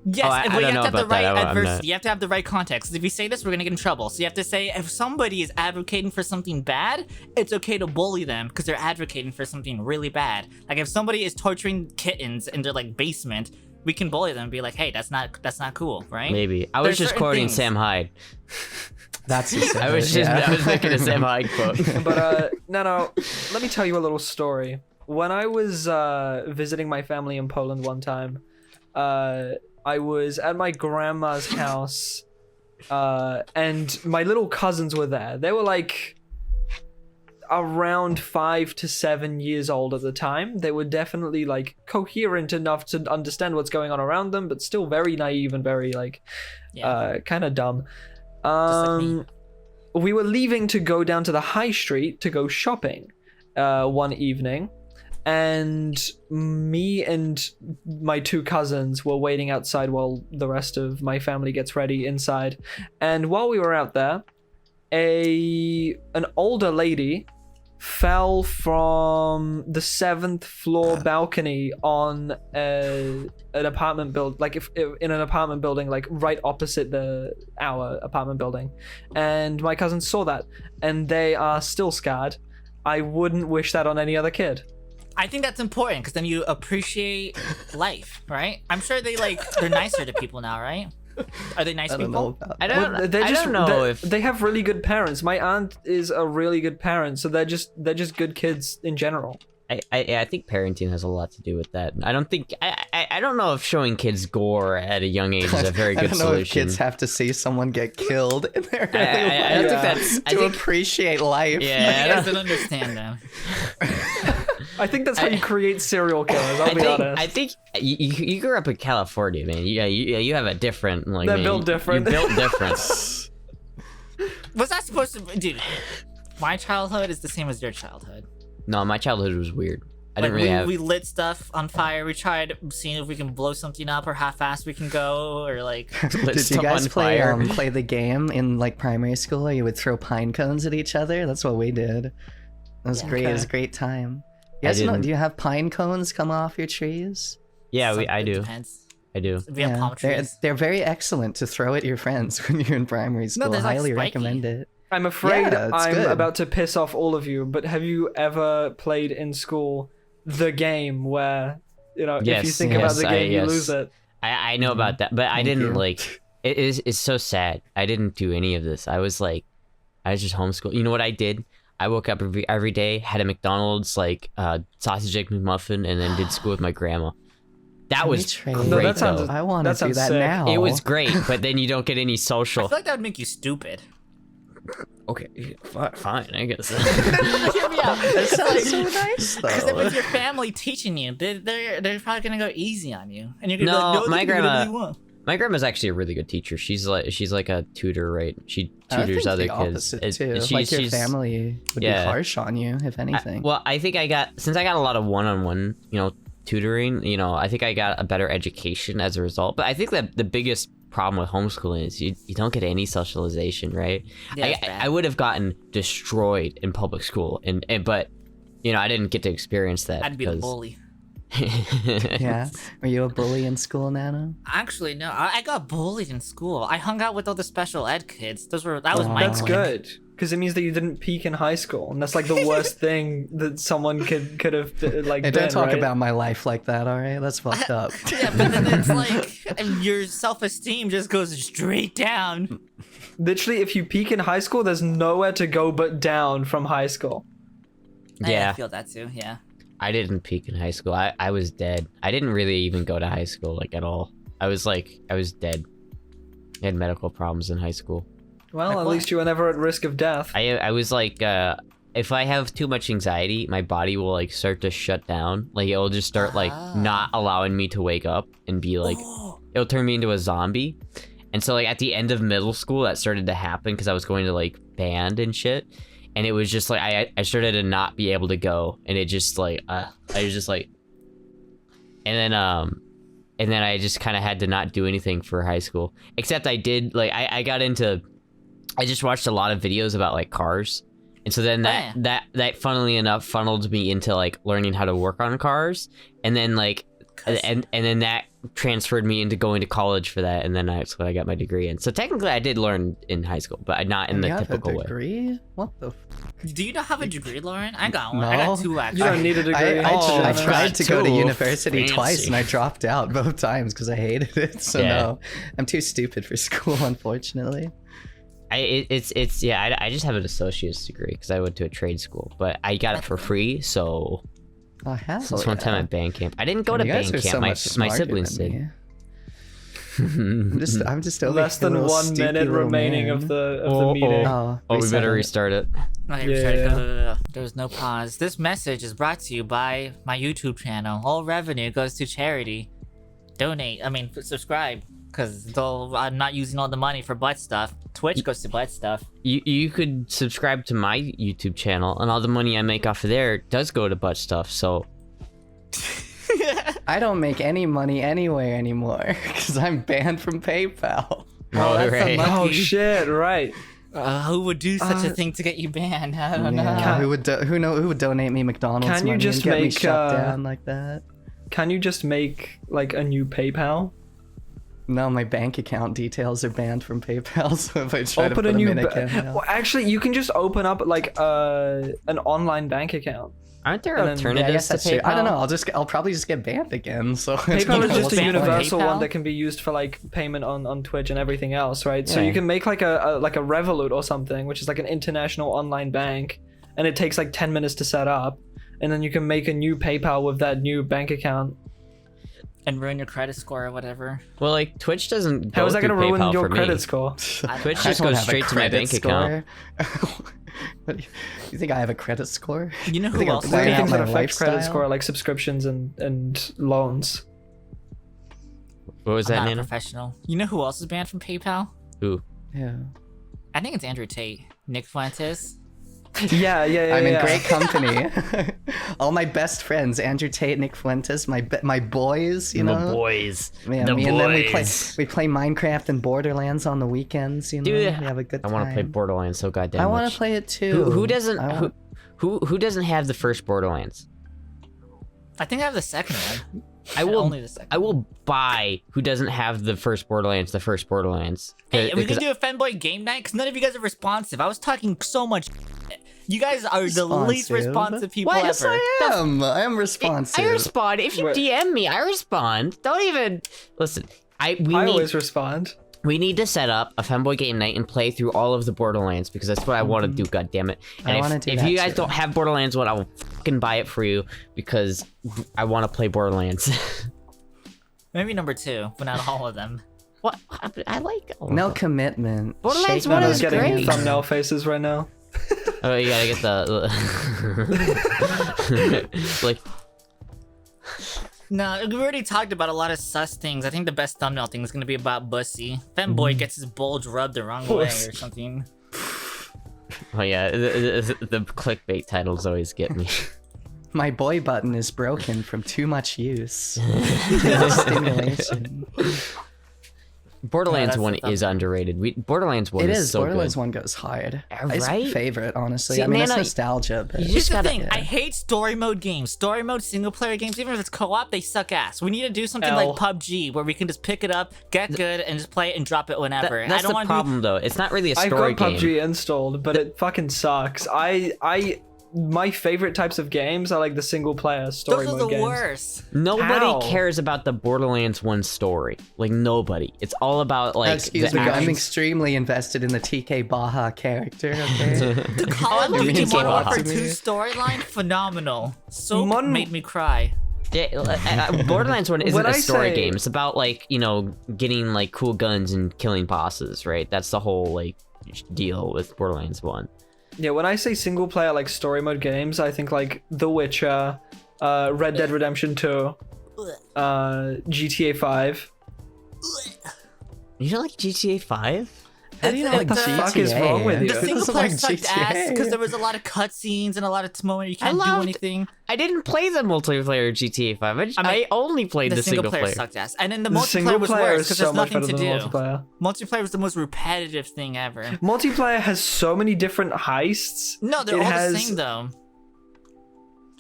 Yes, Oh, I and don't you have know to have the about that. right I'm not- adversity. You have to have the right context. 'Cause if you say this, we're gonna get in trouble. So you have to say if somebody is advocating for something bad, it's okay to bully them because they're advocating for something really bad. Like if somebody is torturing kittens in their like basement, we can bully them and be like, hey, that's not cool, right? Maybe. I was There's just certain quoting things. Sam Hyde. That's just I was just yeah. I was making a Sam Hyde quote. But no, let me tell you a little story. When I was visiting my family in Poland one time, I was at my grandma's house, and my little cousins were there. They were like around 5 to 7 years old at the time. They were definitely like coherent enough to understand what's going on around them, but still very naive and very like Yeah. kind of dumb. like me. We were leaving to go down to the high street to go shopping one evening, and me and my 2 cousins were waiting outside while the rest of my family gets ready inside. And while we were out there, an older lady fell from the 7th floor balcony on an apartment build, like if in an apartment building, like right opposite our apartment building. And my cousins saw that, and they are still scarred. I wouldn't wish that on any other kid. I think that's important because then you appreciate life, right? I'm sure they're nicer to people now, right? Are they nice I don't people? know about I that. don't. They're I just, don't know if they have really good parents. My aunt is a really good parent, so they're just good kids in general. I think parenting has a lot to do with that. I don't think I don't know if showing kids gore at a young age is a very I good don't know if solution. kids have to see someone get killed in their I don't think Yeah. that's. I to think, appreciate life. You yeah, guys don't understand them. I think that's how you create serial killers. I'll be honest. I think you grew up in California, man. You have a different like. They're man, built different. You built different. Was that supposed to be, dude? My childhood is the same as your childhood. No, my childhood was weird. I Like didn't really have. we lit stuff on fire. We tried seeing if we can blow something up or how fast we can go or like. lit Did you stuff guys on play fire. play the game in like primary school where you would throw pine cones at each other? That's what we did. It was Yeah. great. It was a Okay. great time. I You guys know, didn't. do you have pine cones come off your trees? Yeah, Some- I it do. Depends. I do. We have palm they're, trees. they're very excellent to throw at your friends when you're in primary school. they're, I like, highly spiky. recommend it. I'm afraid Yeah, it's I'm good. about to piss off all of you, but have you ever played in school the game where, if you Yes, think about yes, the game, you yes. lose it? I know about that, but I Thank didn't you. like. It's so sad. I didn't do any of this. I was just homeschooled. You know what I did? I woke up every day, had a McDonald's like sausage egg McMuffin, and then did school with my grandma. That Let me was trade. great No, that sounds- though. I want that to do sounds that sick. now. It was great, but then you don't get any I social. feel like that would make you stupid. Okay, fine, I guess. Hear me out. That sounds so nice Because if though. it's your family teaching you, they're probably gonna go easy on you, and you're gonna No, be like, no, my they can do whatever grandma- they want. My grandma's actually a really good teacher. She's like a tutor, right? She I think tutors other the kids. opposite too. Like your family would be harsh on you, if anything. Well, I think since I got a lot of one-on-one, tutoring, I think I got a better education as a result. But I think that the biggest problem with homeschooling is you don't get any socialization, right? Yeah, I would have gotten destroyed in public school, but I didn't get to experience that. I'd be the bully. Yeah. Were you a bully in school, Nana? Actually, no. I got bullied in school. I hung out with all the special ed kids. That was my That's clique. good. Because it means that you didn't peak in high school, and that's like the worst thing that someone could have like. Hey, don't talk right? about my life like that, all right? That's fucked up. Yeah, but then it's like your self-esteem just goes straight down. Literally, if you peak in high school, there's nowhere to go but down from high school. Yeah. I feel that too. Yeah. I didn't peak in high school. I was dead. I didn't really even go to high school at all. I was dead. I had medical problems in high school. Well, Like at what? least you were never at risk of death. I was like, if I have too much anxiety, my body will like start to shut down. Like it'll just start like not allowing me to wake up and be like, it'll turn me into a zombie. And so like at the end of middle school, that started to happen because I was going to like band and shit. And it was just like, I started to not be able to go. And it just like, I was just like, and then I just kind of had to not do anything for high school. Except I did, like, I just watched a lot of videos about like cars. And so then that funnily enough funneled me into like learning how to work on cars. And then like, and then that transferred me into going to college for that, and then that's what I got my degree in. So technically I did learn in high school, but not in the typical way. Degree? What the Do you not have a degree, Lauren? I got one. No. I got two actually. You don't need a degree. I tried to go to Too university fancy. twice and I dropped out both times because I hated it. So no, I'm too stupid for school, unfortunately. I just have an associate's degree because I went to a trade school, but I got it for free. So Oh, hell this one time at band camp, I didn't go to You guys band are camp. so My much smarter siblings than did. me. I'm just over Less here, than little 1 stupid minute little remaining man. of the meeting. Oh, Oh, we reset better it. restart it. Okay, Yeah. sorry, no. There's no pause. This message is brought to you by my YouTube channel. All revenue goes to charity. Subscribe, because I'm not using all the money for butt stuff. Twitch goes to butt stuff. You could subscribe to my YouTube channel, and all the money I make off of there does go to butt stuff. So I don't make any money anywhere anymore because I'm banned from PayPal. that's right. unlucky. Oh shit! Right. Who would do such a thing to get you banned? I don't know. Yeah, who would donate me McDonald's Can you money just and get me make, shut down like that? Can you just make like a new PayPal? No, my bank account details are banned from PayPal, so if I try to Open put a them new. in again, Well, actually, you can just open up like an online bank account. aren't there And then- yeah, I alternatives guess to that's PayPal? true. I don't know. I'll probably just get banned again. So PayPal is just a ban universal PayPal? one that can be used for like payment on Twitch and everything else, right? So Yeah. you can make like a Revolut or something, which is like an international online bank, and it takes like 10 minutes to set up, and then you can make a new PayPal with that new bank account. And ruin your credit score or whatever. Well, like Twitch doesn't go How is that through going to ruin PayPal your for credit me. score? Twitch I just don't goes have a straight to my credit bank account. score. What do you think I have a credit score? You know I who think I'm else is planning Only out things banned? that my affect credit lifestyle. score are like subscriptions and loans. What was I'm that, not a Nana? professional. You know who else is banned from PayPal? Who? Yeah. I think it's Andrew Tate. Nick Fuentes. Yeah. I'm in great company. All my best friends, Andrew Tate, Nick Fuentes, my boys, you know. boys. Yeah, me and them, we play Minecraft and Borderlands on the weekends, you know. Dude, we have a good I time. want to play Borderlands so goddamn I much. want to play it too. Who doesn't? I want- Who doesn't have the first Borderlands? I think I have the second one. I will. Only the second. I will buy who doesn't have the first Borderlands. The first Borderlands. Hey, we Because can do a Femboy game night because none of you guys are responsive. I was talking so much. You guys are the least Responsive? responsive people Why, ever. yes, I am. I am responsive. I respond. If you What? DM me, I respond. Don't even listen. I We always respond. need to set up a Femboy game night and play through all of the Borderlands because that's what I want to do. God damn it! I And wanna do if that you guys too. don't have Borderlands one, I will fucking buy it for you because I want to play Borderlands. Maybe number 2, but not all of them. What? I like all of No them. commitment. Borderlands Shake one not is a Getting great. hand. thumbnail faces right now. Oh, you gotta get the like. No, we already talked about a lot of sus things. I think the best thumbnail thing is gonna be about Bussy. Femboy gets his bulge rubbed the wrong way or something. Oh yeah, the clickbait titles always get me. My boy button is broken from too much use. Too much stimulation. Borderlands that's 1 the thumb. is underrated. Borderlands 1 It is is. so Borderlands good. 1 goes hard. Yeah, It's my right? favorite, honestly. See, I mean, man, it's nostalgia, but you Here's just the gotta- thing, I hate story mode games. Story mode single player games, even if it's co-op, they suck ass. We need to do something L. like PUBG where we can just pick it up, get good, and just play it and drop it whenever. That's I don't the want problem, though. It's not really a I've story got game. PUBG installed, but it fucking sucks. My favorite types of games are like the single player story Those are mode the games. worst. Nobody How? cares about the Borderlands 1 story. Like, nobody. It's all about, like, excuse the me, I'm action. extremely invested in the TK Baja character, okay? The Call of love Duty TK Modern Baja. Warfare 2 storyline, phenomenal. So Mon- made me cry. Yeah, Borderlands 1 isn't When a I story say- game. It's about, like, you know, getting, like, cool guns and killing bosses, right? That's the whole, like, deal with Borderlands 1. Yeah, when I say single player like story mode games, I think like The Witcher, Red Dead Redemption 2, GTA 5. You don't like GTA 5? How do you know It's like like the GTA? fuck is wrong with you? The Who single doesn't player like sucked ass GTA? because there was a lot of cutscenes and a lot of moment you can't do loved- anything. I didn't play the multiplayer GTA 5. I only played the single player. sucked ass, and then the The single multiplayer was player worse is because so there's much nothing better to than do. multiplayer. Multiplayer was the most repetitive thing ever. Multiplayer has so many different heists. No, they're It all has- the same though.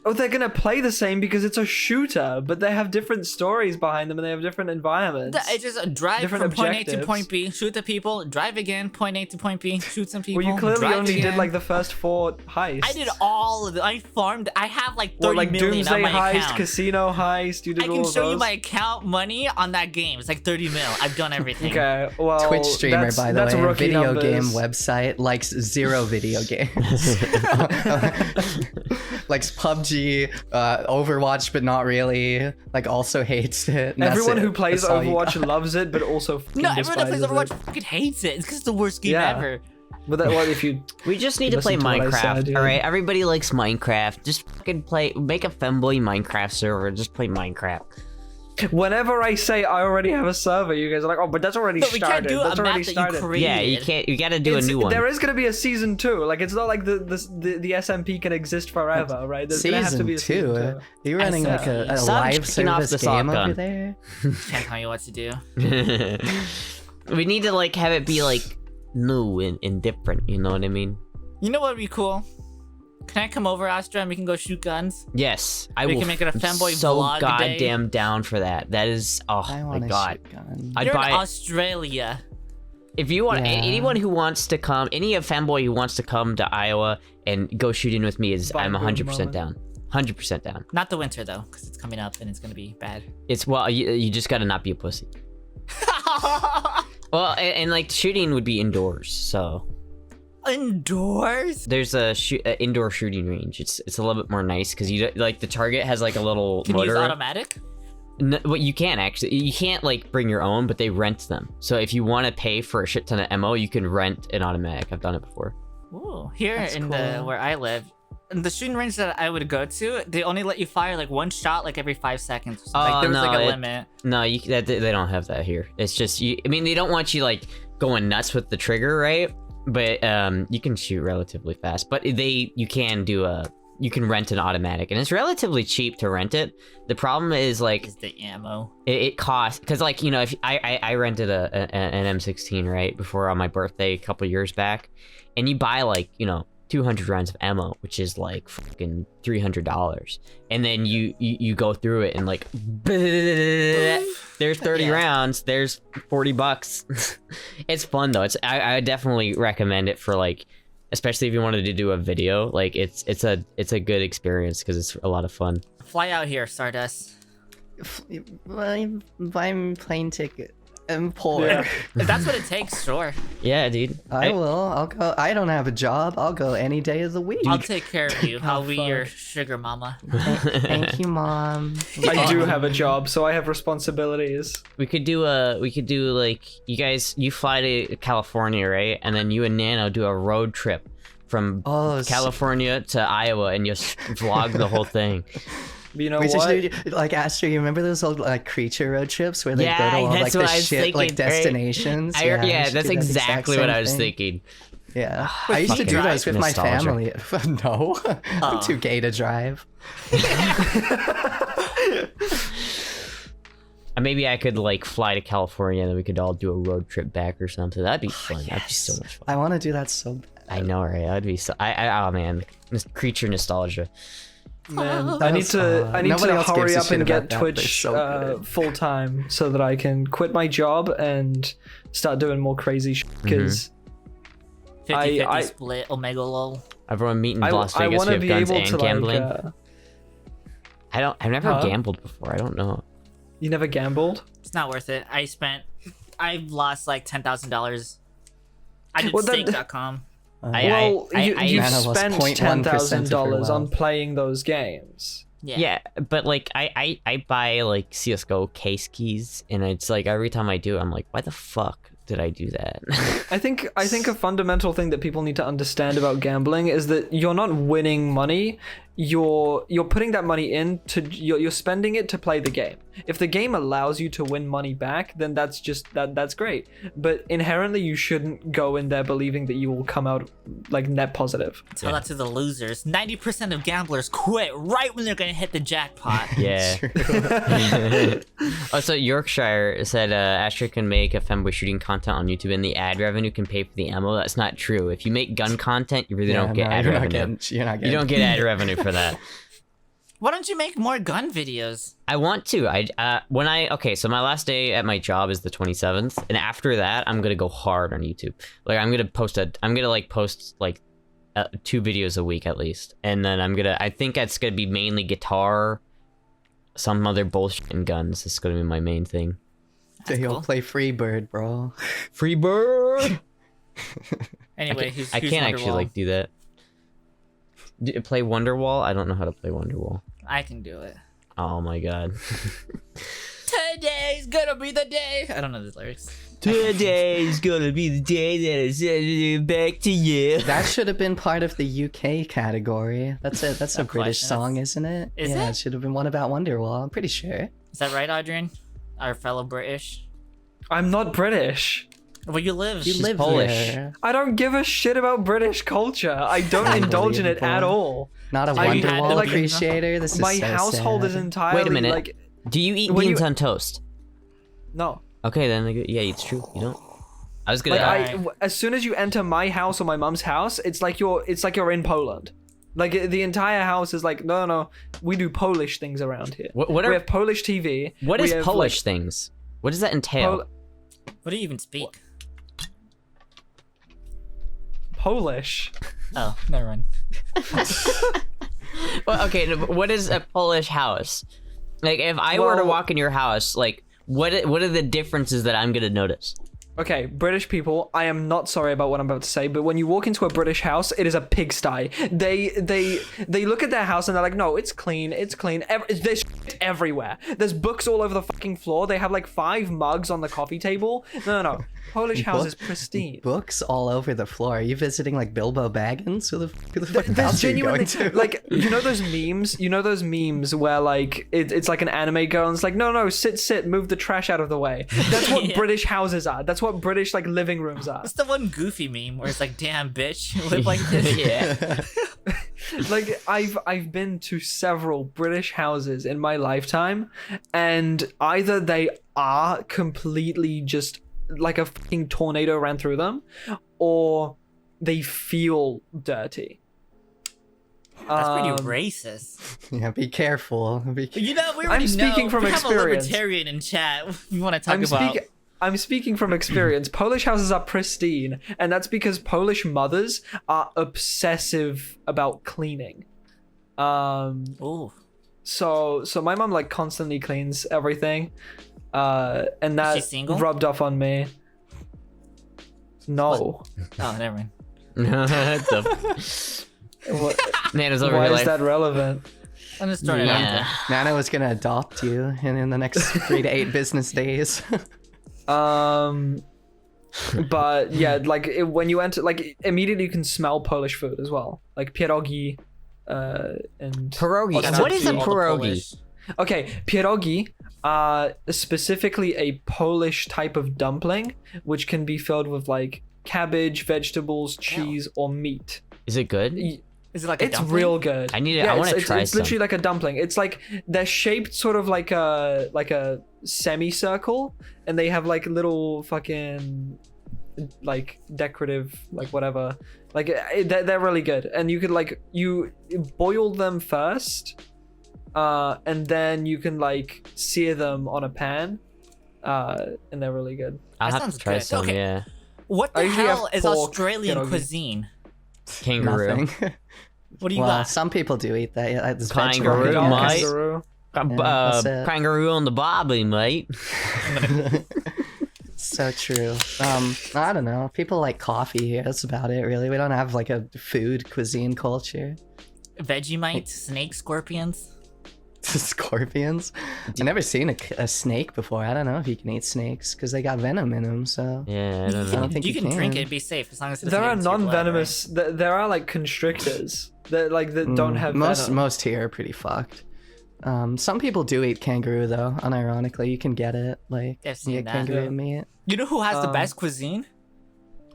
Oh, they're gonna play the same because it's a shooter, but they have different stories behind them and they have different environments. It's just a drive Different from point A to objectives. point B, shoot the people, drive again, point A to point B, shoot some people. Well, you clearly drive only again. did like the first 4 heists. I did all of it. I farmed. I have like 30 Or like million Doomsday on my heist, account. Casino heist. You did I all can of show you those? my account money on that game. It's like 30 mil. I've done everything. Okay, well, Twitch streamer, that's, by the that's way, rookie video numbers. game website, likes 0 video games. Likes PUBG, Overwatch, but not really. Like, also hates it. and that's Everyone it. who plays That's all you Overwatch got. loves it, but also fucking No, everyone that plays despises Overwatch fucking hates it. It's because it's the worst game Yeah. ever. But that, well, if you We just need to Listen play to what I Minecraft, said, yeah. alright? Everybody likes Minecraft. Just fucking make a Femboy Minecraft server. Just play Minecraft. whenever I say I already have a server, you guys are like, oh, but that's already But we started. can't do That's a already map that you started. created. Yeah, you can't. You gotta do a It's- new one. There is gonna be a season 2. Like, it's not like the SMP can exist forever, right? There's gonna have to be a Season 2. season 2. Are you running like a Stop live kicking off service the game shotgun. over there? Can't tell you what to do. We need to like have it be like new and different. You know what I mean? You know what would be cool? Can I come over, Astra, and we can go shoot guns? Yes, I We will. can make it a I'm Femboy so vlog day. goddamn down for that. That is, oh I my want to god. shoot gun. I'd You're buy in it. Australia. If you want Yeah. anyone who wants to come, any of Femboy who wants to come to Iowa and go shooting with me is, I'm Vibe 100% moment. down. 100% down. Not the winter though, because it's coming up and it's gonna be bad. It's well, you just gotta not be a pussy. Well, and like shooting would be indoors, so Indoors? there's a indoor shooting range. It's a little bit more nice because you like the target has like a little Can you use motor. automatic? No, well, you can actually. You can't like bring your own, but they rent them. So if you want to pay for a shit ton of ammo, you can rent an automatic. I've done it before. Ooh, here That's in the cool. where I live, in the shooting range that I would go to, they only let you fire like one shot like every 5 seconds. Or something. Like there was no, like a it- limit. No, they don't have that here. It's just you. I mean, they don't want you like going nuts with the trigger, right? But you can shoot relatively fast. But you can rent an automatic, and it's relatively cheap to rent it. The problem is like Is the ammo? it costs because like you know if I rented an M16 right before on my birthday a couple years back, and you buy like 200 rounds of ammo, which is like fucking $300, and then you go through it and like there's 30 Yeah. rounds, there's $40. It's fun though. I definitely recommend it for like, especially if you wanted to do a video. Like it's a good experience because it's a lot of fun. Fly out here, Stardust. I'm plane ticket. I'm poor. Yeah. If that's what it takes, sure. Yeah, dude. I will. I'll go. I don't have a job. I'll go any day of the week. I'll take care of you. I'll be fuck. your sugar mama. Thank you, Mom. I do have a job, so I have responsibilities. We could do like you fly to California, right? And then you and Nano do a road trip from Oh, California to Iowa, and you vlog the whole thing. But you know We what? should do, like, Astro, you remember those old like creature road trips where they Yeah, go to all like that's the what I was shit like thinking, right? destinations? I, we yeah, should that's do that exact exactly what same I was thing. thinking. Yeah, I used to fucking do those with my nostalgia. family. No, I'm too gay to drive. Maybe I could like fly to California and then we could all do a road trip back or something. That'd be fun. That'd be so much fun. I want to do that so bad. I know, right? That'd be so. Oh man, creature nostalgia. Man, That I need was- to nobody else hurry gives a up shit and about get that, but Twitch it's so good. full time so that I can quit my job and start doing more crazy shit. Because 50-50 I- split, Omega lol. Everyone meet in I Las want Vegas. We to have be guns able and to gambling. like. I've never Huh? gambled before. I don't know. You never gambled? It's not worth it. I've lost like $10,000. I did Well, that- stake.com. Well, you Man, I lost spent 0.1% of your $10,000 on wealth. playing those games. Yeah, but like I buy like CS:GO case keys, and it's like every time I do, I'm like, why the fuck did I do that? I think a fundamental thing that people need to understand about gambling is that you're not winning money. You're putting that money in to you're spending it to play the game. If the game allows you to win money back, then that's great. But inherently, you shouldn't go in there believing that you will come out like net positive. Tell that to the losers. 90% of gamblers quit right when they're gonna hit the jackpot. Yeah. Also, Yorkshire said Astrid can make a femboy shooting content on YouTube and the ad revenue can pay for the ammo. That's not true. If you make gun content, you really don't get ad you're revenue. You're not getting. You don't get ad revenue for that. Why don't you make more gun videos? I want to. So my last day at my job is the 27th, and after that, I'm gonna go hard on YouTube. Like I'm gonna post 2 videos a week at least, and then I think it's gonna be mainly guitar, some other bullshit, and guns. It's gonna be my main thing. He'll cool. play Freebird, bro. Free bird. Anyway, I can't actually like do that. Play Wonderwall? I don't know how to play Wonderwall. I can do it. Oh my god. Today's gonna be the day. I don't know the lyrics. Today's gonna be the day that I send it back to you. That should have been part of the UK category. That's a British question. song, isn't it? Is yeah, it? it should have been one about Wonderwall. I'm pretty sure. Is that right, Adrian? Our fellow British. I'm not British. Where you live? You live Polish. there. I don't give a shit about British culture. I don't indulge in it at all. Not a I had Wonderwall like- appreciator. This is My so household sad. is entirely Wait a minute. like Do you eat When beans you- on toast? no. Okay, then yeah, it's true. You don't. I was gonna. Like as soon as you enter my house or my mum's house, it's like you're in Poland. Like the entire house is like no, we do Polish things around here. What we are have Polish TV. what we is have, Polish things? What does that entail? What do you even speak? Polish. Oh, never mind. Well, okay, no, but what is a Polish house? Like, if I were to Well- walk in your house, like, what are the differences that I'm gonna notice? Okay, British people, I am not sorry about what I'm about to say, but when you walk into a British house, it is a pigsty. They look at their house and they're like, no, it's clean. There's shit everywhere. There's books all over the fucking floor. They have like 5 mugs on the coffee table. No. Polish house is pristine. Books all over the floor. Are you visiting like Bilbo Baggins? Who the fuck There's house are you genuinely going to? like you know those memes where like it's like an anime girl and it's like no sit move the trash out of the way. That's what Yeah. British houses are. That's what British like living rooms are. It's the one goofy meme where it's like, damn bitch, you live like this. Yeah. Like I've been to several British houses in my lifetime, and either they are completely just like a fucking tornado ran through them, or they feel dirty. That's pretty racist. Yeah, be careful. You know, we already speaking know. from we experience. have a libertarian in chat. We want to talk about. I'm speaking from experience. Polish houses are pristine, and that's because Polish mothers are obsessive about cleaning. Ooh. So my mom like constantly cleans everything, and Is she that single? rubbed off on me. No. Oh, never mind. What, Man, it's over why your is life. that relevant? I'm just throwing it out there. Nana was gonna adopt you in the next 3 to 8 business days. But yeah, like when you enter, like immediately you can smell Polish food as well, like pierogi, and Pierogi. Shout out What is to a all the pierogi? Polish. Okay, pierogi are specifically a Polish type of dumpling, which can be filled with like cabbage, vegetables, cheese, or meat. Is it good? Is it like a It's dumpling? real good. I need it. I want to try It's some. literally like a dumpling. It's like they're shaped sort of like a semicircle, and they have like little fucking like decorative like whatever. Like they're really good, and you could like you boil them first, and then you can like sear them on a pan, and they're really good. I'll That have to sounds try good. some. Okay. Yeah. What I the usually have hell is pork Australian pierogi. cuisine? Kangaroo. Nothing. What do you Well, got? some people do eat that. Yeah, it's Kangaroo, vegetarian. mate. Kangaroo. that's it. Kangaroo on the bobby, mate. So true. I don't know. People like coffee here. That's about it, really. We don't have like a food cuisine culture. Vegemite, snake, scorpions. Scorpions. I've never seen a snake before. I don't know if you can eat snakes because they got venom in them. So Yeah, I don't I know. don't think you you can drink can. it, be safe as long as it There doesn't are get into your blood, non-venomous. There are like constrictors that don't have venom. most here are pretty fucked. Some people do eat kangaroo though. Unironically, you can get it. Like I've you seen get that. kangaroo Yeah. meat. right? You know who has the Um, best cuisine?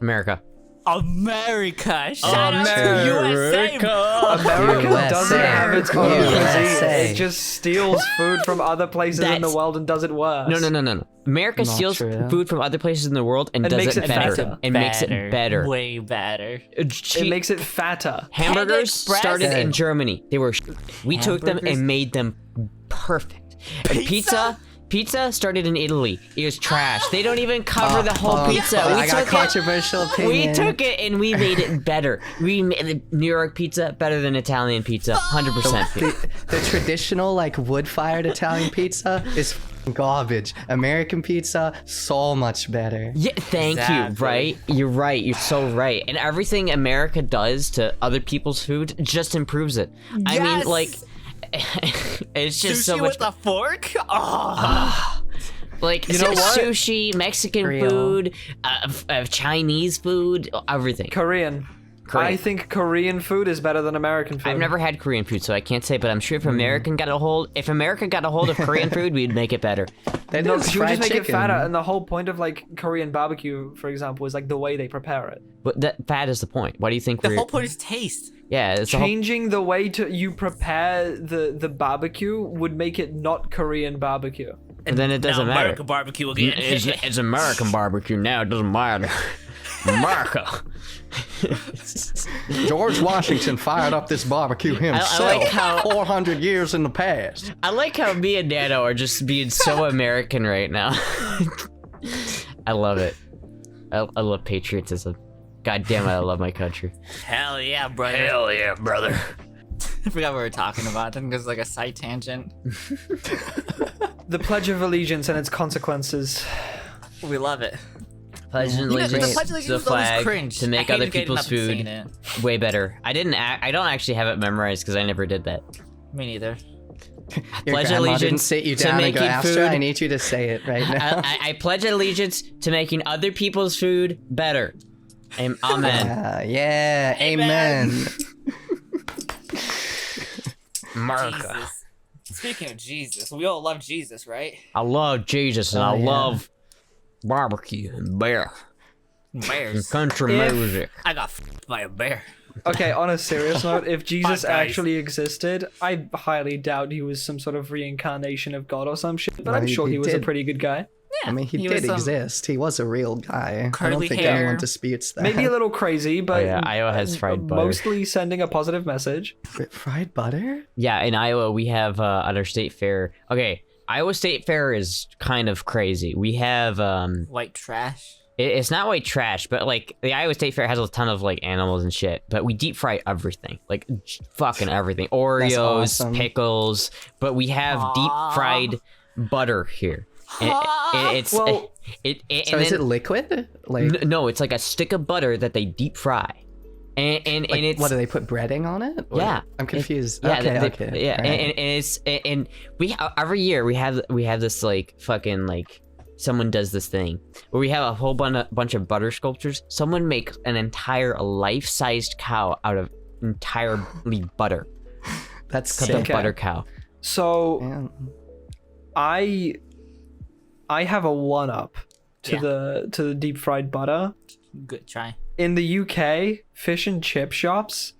America. America. Shout out to USA. America USA. doesn't have its own USA. cuisine. It just steals food from other places in the That's- world and does it worse. No. America Not steals true. food from other places in the world and And does makes it it better. fatter. And makes it better. Way better. It makes it fatter. Hamburgers Express. started in Germany. They were. We took them Hamburgers. and made them perfect. And pizza started in Italy. It was trash. They don't even cover the whole pizza. I got took controversial opinion. We took it and we made it better. We made the New York pizza better than Italian pizza. 100%. the traditional like wood-fired Italian pizza is garbage. American pizza so much better. Yeah, thank you. Exactly. Right? You're right. You're so right. And everything America does to other people's food just improves it. I mean, Yes! like, it's just Sushi so much. with a fork? Oh. Like, You know what? sushi, Mexican Real. food, Chinese food, everything. Korean. I think Korean food is better than American food. I've never had Korean food, so I can't say, but I'm sure if America got a hold of Korean food, we'd make it better. They No, do because you would fried just make it chicken. fatter, and the whole point of like Korean barbecue, for example, is like the way they prepare it. But that fat is the point. Why do you think The we're... whole point is taste. Yeah, it's the whole... Changing the way you prepare the barbecue would make it not Korean barbecue. And then it doesn't now matter. American barbecue again. It's American barbecue now. It doesn't matter. America. George Washington fired up this barbecue himself like how- 400 years in the past. I like how me and Nano are just being so American right now. I love it. I love patriotism. God damn it, I love my country. Hell yeah, brother. Hell yeah, brother. I forgot what we were talking about. Then there's like a side tangent. The Pledge of Allegiance and its consequences. We love it. Pledge You know, allegiance the Pledge of to Allegiance the was always flag cringe. to make I other hated getting people's up and saying food it. way better. I don't actually have it memorized because I never did that. Me neither. Your Pledge grandma didn't allegiance sit you to down and go, making Astra, food- I need you to say it right now. I pledge allegiance to making other people's food better. Amen. Yeah, amen. America. Jesus. Speaking of Jesus, we all love Jesus, right? I love Jesus and Oh, I yeah. love barbecue and bear and Bears. country If- music. I got f***ed by a bear. Okay, on a serious note, if Jesus Fuck, guys. actually existed, I highly doubt he was some sort of reincarnation of God or some shit, but Well, I'm he- sure he he was a did. pretty good guy. I mean, he he did was, exist. He was a real guy. I don't curly think hair. anyone disputes that. Maybe a little crazy, but yeah, Iowa has fried butter. mostly sending a positive message. Fried butter? Yeah, in Iowa we have at our state fair. Okay, Iowa State Fair is kind of crazy. We have White trash. it's not white trash, but like the Iowa State Fair has a ton of like animals and shit. But we deep fry everything, like fucking everything. Oreos, awesome. pickles. But we have deep fried butter here. And it's Well- it So and is then- it liquid? Like, no, it's like a stick of butter that they deep fry. And like it's what do they put breading on it? Or- Yeah. I'm confused. Yeah, okay, they- okay. yeah, all right. and it's and we every year we have this like fucking like someone does this thing where we have a whole bunch of butter sculptures. Someone makes an entire life-sized cow out of entirely butter. That's Cut sick. the butter cow. So Yeah. I have a 1-up to Yeah. the deep fried butter. Good try. In the UK, fish and chip shops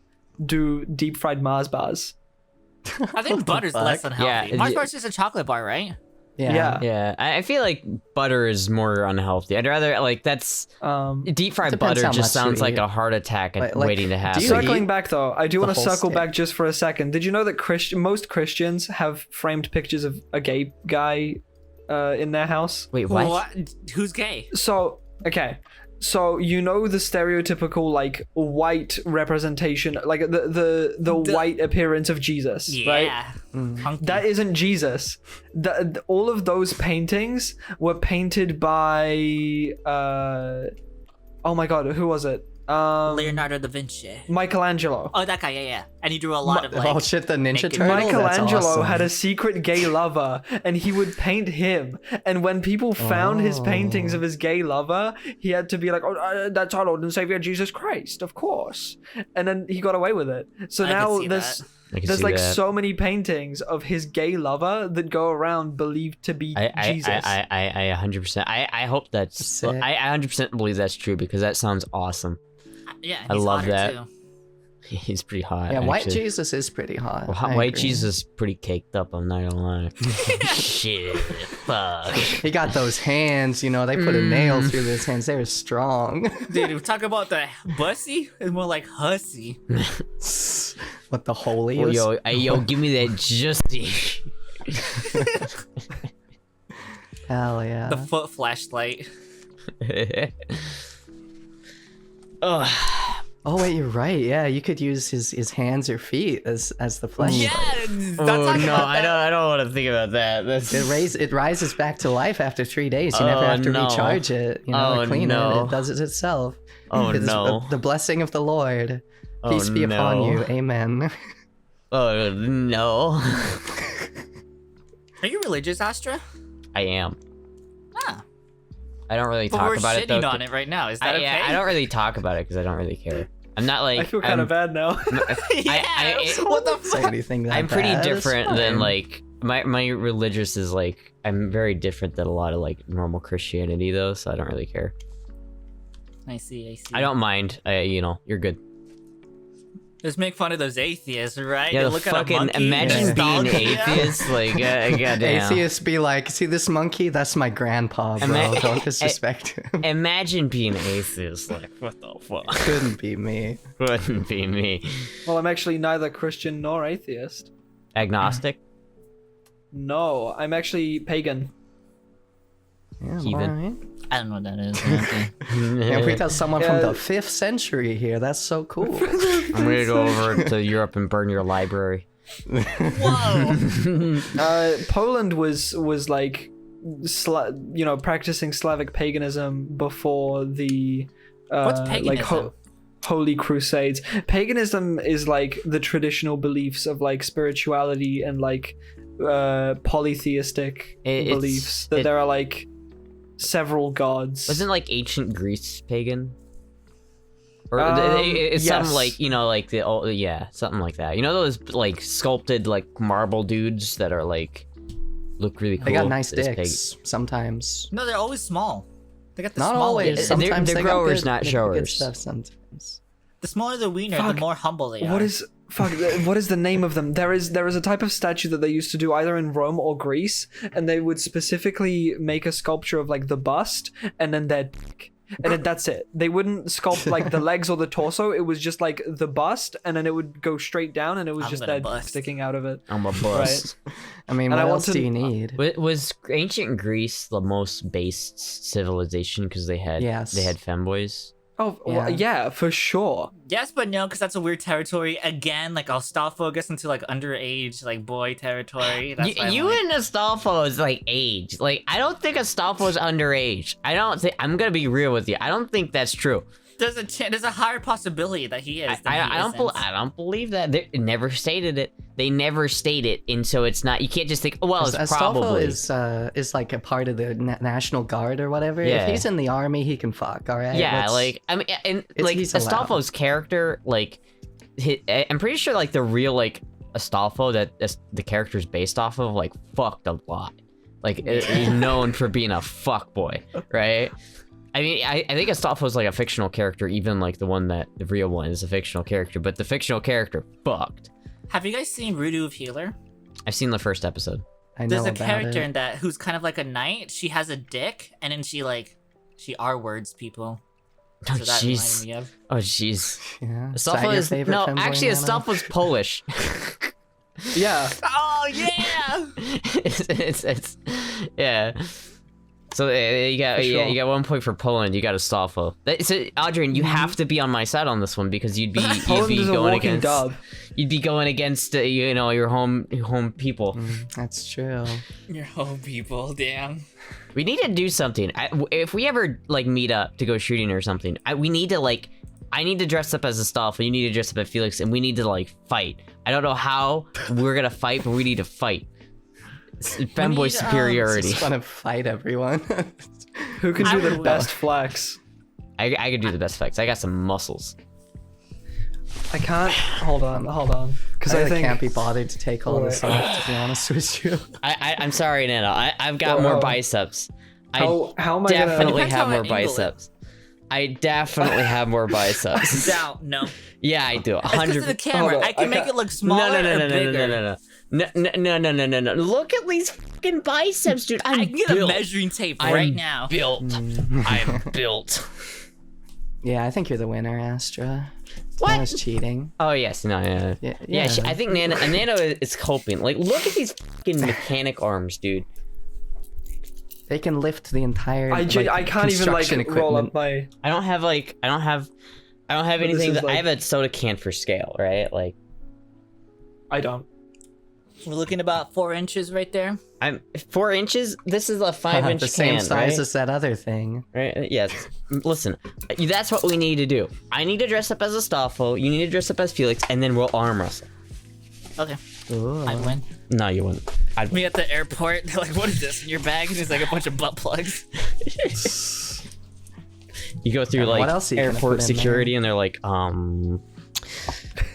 do deep fried Mars bars. I think butter's fuck? less unhealthy. Yeah, Mars y- bar's just a chocolate bar, right? Yeah. Yeah, I feel like butter is more unhealthy. I'd rather like that's deep fried Depends butter how just much you sounds like eat. a heart attack Like, waiting to do happen. you Circling eat back though, I do the want to whole circle stick? back just for a second. Did you know that most Christians have framed pictures of a gay guy in their house? Wait, what? Who's gay? So, okay. So you know the stereotypical like white representation, like the white appearance of Jesus, right? Yeah. Hunky. That isn't Jesus. All of those paintings were painted by oh my god, who was it? Leonardo da Vinci. Michelangelo. Oh, that guy, yeah. And he drew a lot of like. Oh shit, the Ninja naked- Turtle? That's Michelangelo awesome. had a secret gay lover, and he would paint him. And when people found his paintings of his gay lover, he had to be like, "Oh, that's our Lord and Savior Jesus Christ, of course." And then he got away with it. So I could now see that. I can there's see like that. so many paintings of his gay lover that go around believed to be Jesus. I 100%. I hope that's. Sick. I 100% believe that's true because that sounds awesome. Yeah, I he's love hotter, that. Too. He's pretty hot. Yeah, white actually. Jesus is pretty hot. Well, I white agree. Jesus is pretty caked up. I'm not gonna lie. Shit. Fuck. He got those hands, you know, they put a nail through his hands. They were strong. Dude, we talk about the Bussy. It's more like hussy. What the holy Oh, is? yo, give me that justice. Hell yeah. The foot flashlight. Ugh. Oh wait, you're right. Yeah, you could use his hands or feet as the flesh. Yeah, don't Oh talk no, about I that. don't want to think about that. That's It rises back to life after 3 days. You never Oh, have to no. recharge it, you know, Oh, or clean no. it. It does it itself. Oh, It is no. The blessing of the Lord. Oh, Peace be upon no. you. Amen. Oh no. Are you religious, Astra? I am. Ah, I don't really but talk we're about it shitting though. on it right now. Is that okay? Yeah, I don't really talk about it because I don't really care. I'm not like I feel kind I'm- of bad now. Yeah, what the Say fuck? anything that I'm pretty bad, it's different than fine. like my religious is like I'm very different than a lot of like normal Christianity though, so I don't really care. I see. I don't mind. You're good. Just make fun of those atheists, right? Yeah, They the look at a fucking monkey, Yeah. imagine being nostalgia. atheist. Like, goddamn. Atheists be like, see this monkey? That's my grandpa, bro. Ima- Don't disrespect him. Imagine being atheist. Like, what the fuck? Couldn't be me. Wouldn't be me. Well, I'm actually neither Christian nor atheist. Agnostic. No, I'm actually pagan. Yeah, Heathen. alright. I don't know what that is. Okay. Yeah, we got someone from Yeah. the 5th century here. That's so cool. I'm gonna go over to Europe and burn your library. Whoa! Poland was like, practicing Slavic paganism before the What's like paganism? Holy Crusades. Paganism is like the traditional beliefs of like spirituality and like polytheistic It's- beliefs that there are like several gods. Wasn't like ancient Greece pagan? Or it's yes. something like like the old, yeah, something like that. You know those like sculpted like marble dudes that are like look really cool. They got nice It's dicks sometimes. No, they're always small. They got the Not small always. dicks. Sometimes they're they got growers, good- not they got good showers. stuff sometimes. The smaller the wiener, the Fuck. more humble they are. What is the name of them? There is a type of statue that they used to do either in Rome or Greece, and they would specifically make a sculpture of like the bust and then their dick. And then that's it. They wouldn't sculpt like the legs or the torso. It was just like the bust, and then it would go straight down, and it was I'm just gonna their dick bust. sticking out of it. I'm a bust. I mean, And what I want else to- do you need? Was ancient Greece the most based civilization because they had Yes. femboys? Oh, well, yeah, for sure. Yes, but no, because that's a weird territory. Again, like Astolfo gets into like underage, like boy territory. That's why I'm You like, and Astolfo is like age. Like I don't think Astolfo's underage. I don't think. I'm gonna be real with you. I don't think that's true. there's a higher possibility that he is. Than he I don't believe that. They never stated it. They never state it, and so it's not. You can't just think. Oh, well, it's Astolfo probably. is like a part of the National Guard or whatever. Yeah. If he's in the army, he can fuck. All right. Yeah, Let's- like I mean, and like he's allowed. Astolfo's character, like I'm pretty sure like the real like Astolfo that the character's based off of like fucked a lot. Like he's known for being a fuckboy, right? I mean, I think Astolfo's like a fictional character, even like the real one is a fictional character, but the fictional character fucked. Have you guys seen Rudu of Healer? I've seen the first episode. I know There's a about character it. in that who's kind of like a knight. She has a dick, and then she R-words people. Oh So that jeez. reminded me of. Oh jeez. Yeah. Astolfo is no, actually Astolfo's Polish. Yeah. Oh yeah! it's yeah. So you got For sure. you got 1 point for Poland. You got Astolfo. So Adrian, you have to be on my side on this one because you'd be Poland is a going walking against dub. you'd be going against your home people. That's true. Your home people, damn. We need to do something. If we ever like meet up to go shooting or something, we need to like. I need to dress up as Astolfo. You need to dress up as Felix, and we need to like fight. I don't know how we're gonna fight, but we need to fight. Femboy superiority. Just want to fight everyone. Who can I do the would- best flex? I can do the best flex. I got some muscles. I can't. Hold on. Because I I think can't be bothered to take all this off, to be honest with you. I'm sorry, Nana. I've got Well, more biceps. how am I Definitely Depends have how more I angle it. biceps. I definitely have more biceps. Doubt, no. Yeah, I do. It's because of the 100%. camera. Hold on, I can I make can't- it look smaller or bigger. No. Look at these fucking biceps, dude. I can get a measuring tape right now. Built. I'm built. Yeah, I think you're the winner, Astra. What? Nana's cheating. Oh yes, no, yeah. Yeah. I think Nano is coping. Like, look at these fucking mechanic arms, dude. They can lift the entire. I can't even like construction roll up equipment. my. I don't have this anything. is I like- have a soda can for scale, right? Like, I don't. We're looking about 4 inches right there. I'm 4 inches. This is a 5-inch the same can, size right? as that other thing. Right? Yes. Listen, that's what we need to do. I need to dress up as Astolfo. You need to dress up as Felix, and then we'll arm wrestle. Okay, Ooh. I win. No, you wouldn't. I'd Me at the airport, they're like, what is this in your bag? And it's like a bunch of butt plugs. You go through What like else are you gonna airport put in security, and they're like,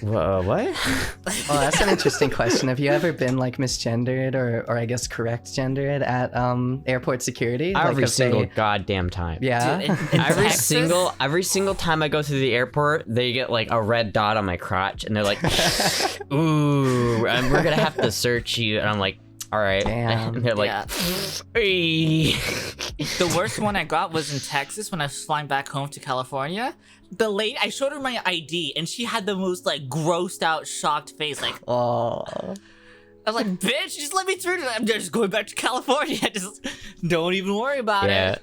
what? Well, that's an interesting question. Have you ever been like misgendered or I guess correct gendered at airport security? Every if single they- goddamn time. Yeah. Dude, in Every Texas? single time I go through the airport, they get like a red dot on my crotch, and they're like, "Ooh, and we're gonna have to search you." And I'm like, "All right." Damn. And they're like, Yeah. "Hey." The worst one I got was in Texas when I was flying back home to California. The lady, I showed her my ID, and she had the most like grossed out, shocked face. Like, Oh. I was like, "Bitch, just let me through. I'm just going back to California. Just don't even worry about Yeah. it."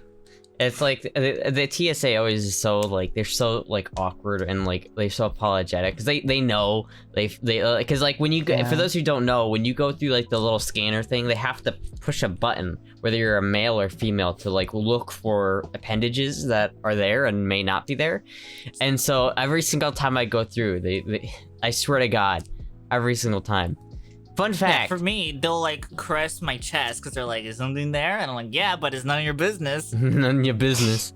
It's like the TSA always is so like they're so like awkward and like they're so apologetic because they know they because like when you go, Yeah. for those who don't know, when you go through like the little scanner thing, they have to push a button whether you're a male or female to like look for appendages that are there and may not be there. And so every single time I go through, they I swear to God, every single time. Fun Yeah, fact. for me, they'll like caress my chest because they're like, "Is something there?" And I'm like, "Yeah, but it's none of your business." None of your business.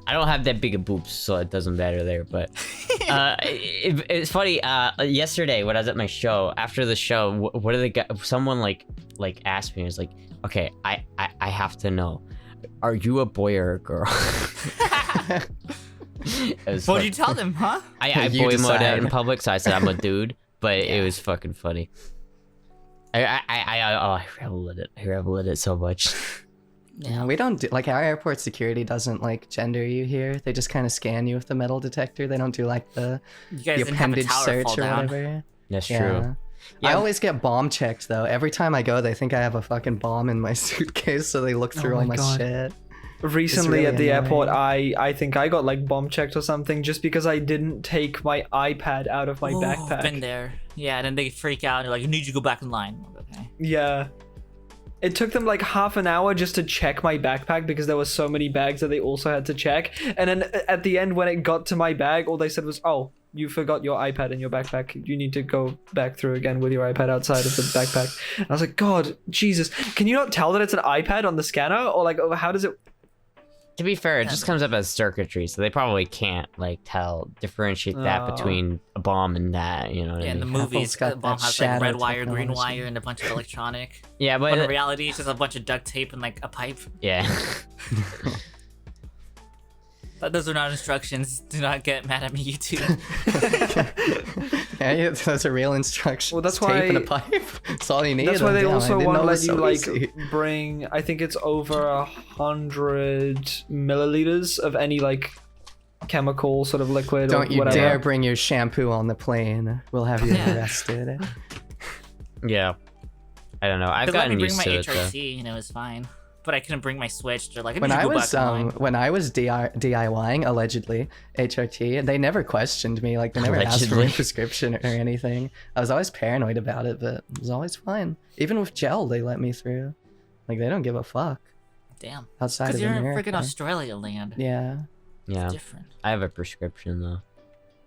I don't have that big of boobs, so it doesn't matter there. But it's funny. Yesterday, when I was at my show, after the show, what did the guy? Someone like asked me. It was like, "Okay, I have to know, are you a boy or a girl?" What'd you tell them, huh? I You boy mode out in decide. public, so I said I'm a dude, but it was fucking funny. I reveled it so much. Yeah, we don't do like our airport security doesn't like gender you here. They just kind of scan you with the metal detector. They don't do like the You guys didn't have a appendage tower search fall or down. whatever. That's Yeah. true. I Yeah. always get bomb checked though. Every time I go, they think I have a fucking bomb in my suitcase, so they look through Oh all my my God. shit. Recently really at the airport, annoying. I think I got like bomb checked or something just because I didn't take my iPad out of my Ooh, backpack. Been there. Yeah, and then they freak out and they're like, "You need to go back in line." Okay. Yeah. It took them like half an hour just to check my backpack because there were so many bags that they also had to check. And then at the end, when it got to my bag, all they said was, "Oh, you forgot your iPad in your backpack. You need to go back through again with your iPad outside of the backpack." And I was like, "God, Jesus. Can you not tell that it's an iPad on the scanner? Or like, how does it..." to be fair, it just comes up as circuitry, so they probably can't like differentiate that between a bomb and that. You know what I mean? In the movies, got the bomb that has like red shadow wire, green technology. wire, and a bunch of electronic. Yeah, But in but reality, it's just a bunch of duct tape and like a pipe. yeah. Those are not instructions. Do not get mad at me, YouTube. Yeah, those are real instructions. Well, that's Tape and a why- pipe. That's all you need. That's why they Damn, I also didn't won't know it let was you so like easy. bring. I think it's over 100 milliliters of any like chemical sort of liquid. Don't or you whatever. dare bring your shampoo on the plane. We'll have you Yeah. arrested. Yeah. I don't know. I've They let me gotten bring used my to it though. HRT and it was fine. But I couldn't bring my Switch. They're like, When I was DIYing allegedly HRT, they never questioned me. Like they never asked for a Allegedly. prescription or anything. I was always paranoid about it, but it was always fine. Even with gel, they let me through. Like they don't give a fuck damn. outside Because of you're in America. freaking Australia land. Yeah. Yeah. It's different. I have a prescription though.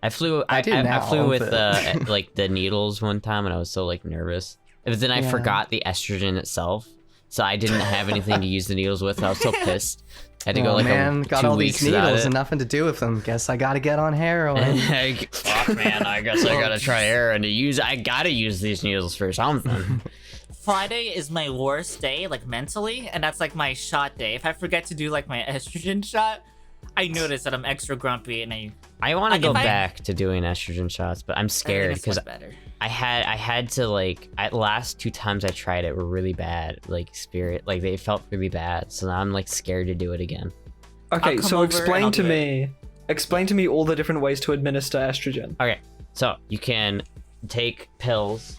I flew. I do now, flew with but- like the needles one time, and I was so like nervous. But then I Yeah. forgot the estrogen itself, so I didn't have anything to use the needles with. I was so pissed. I had to go Oh, like man, got 2 all weeks these without needles it. and nothing to do with them. Guess I gotta get on heroin. Fuck man, I guess I gotta try heroin to use. I gotta use these needles for something. Friday is my worst day, like mentally, and that's like my shot day. If I forget to do like my estrogen shot, I notice that I'm extra grumpy and I want to Like, go if I- back to doing estrogen shots, but I'm I scared think it's because much better. I had to like last 2 times I tried it were really bad, like they felt really bad. So now I'm like scared to do it again. Okay, I'll come so over explain and I'll to do me. Explain to me all the different ways to administer estrogen. Okay, so you can take pills.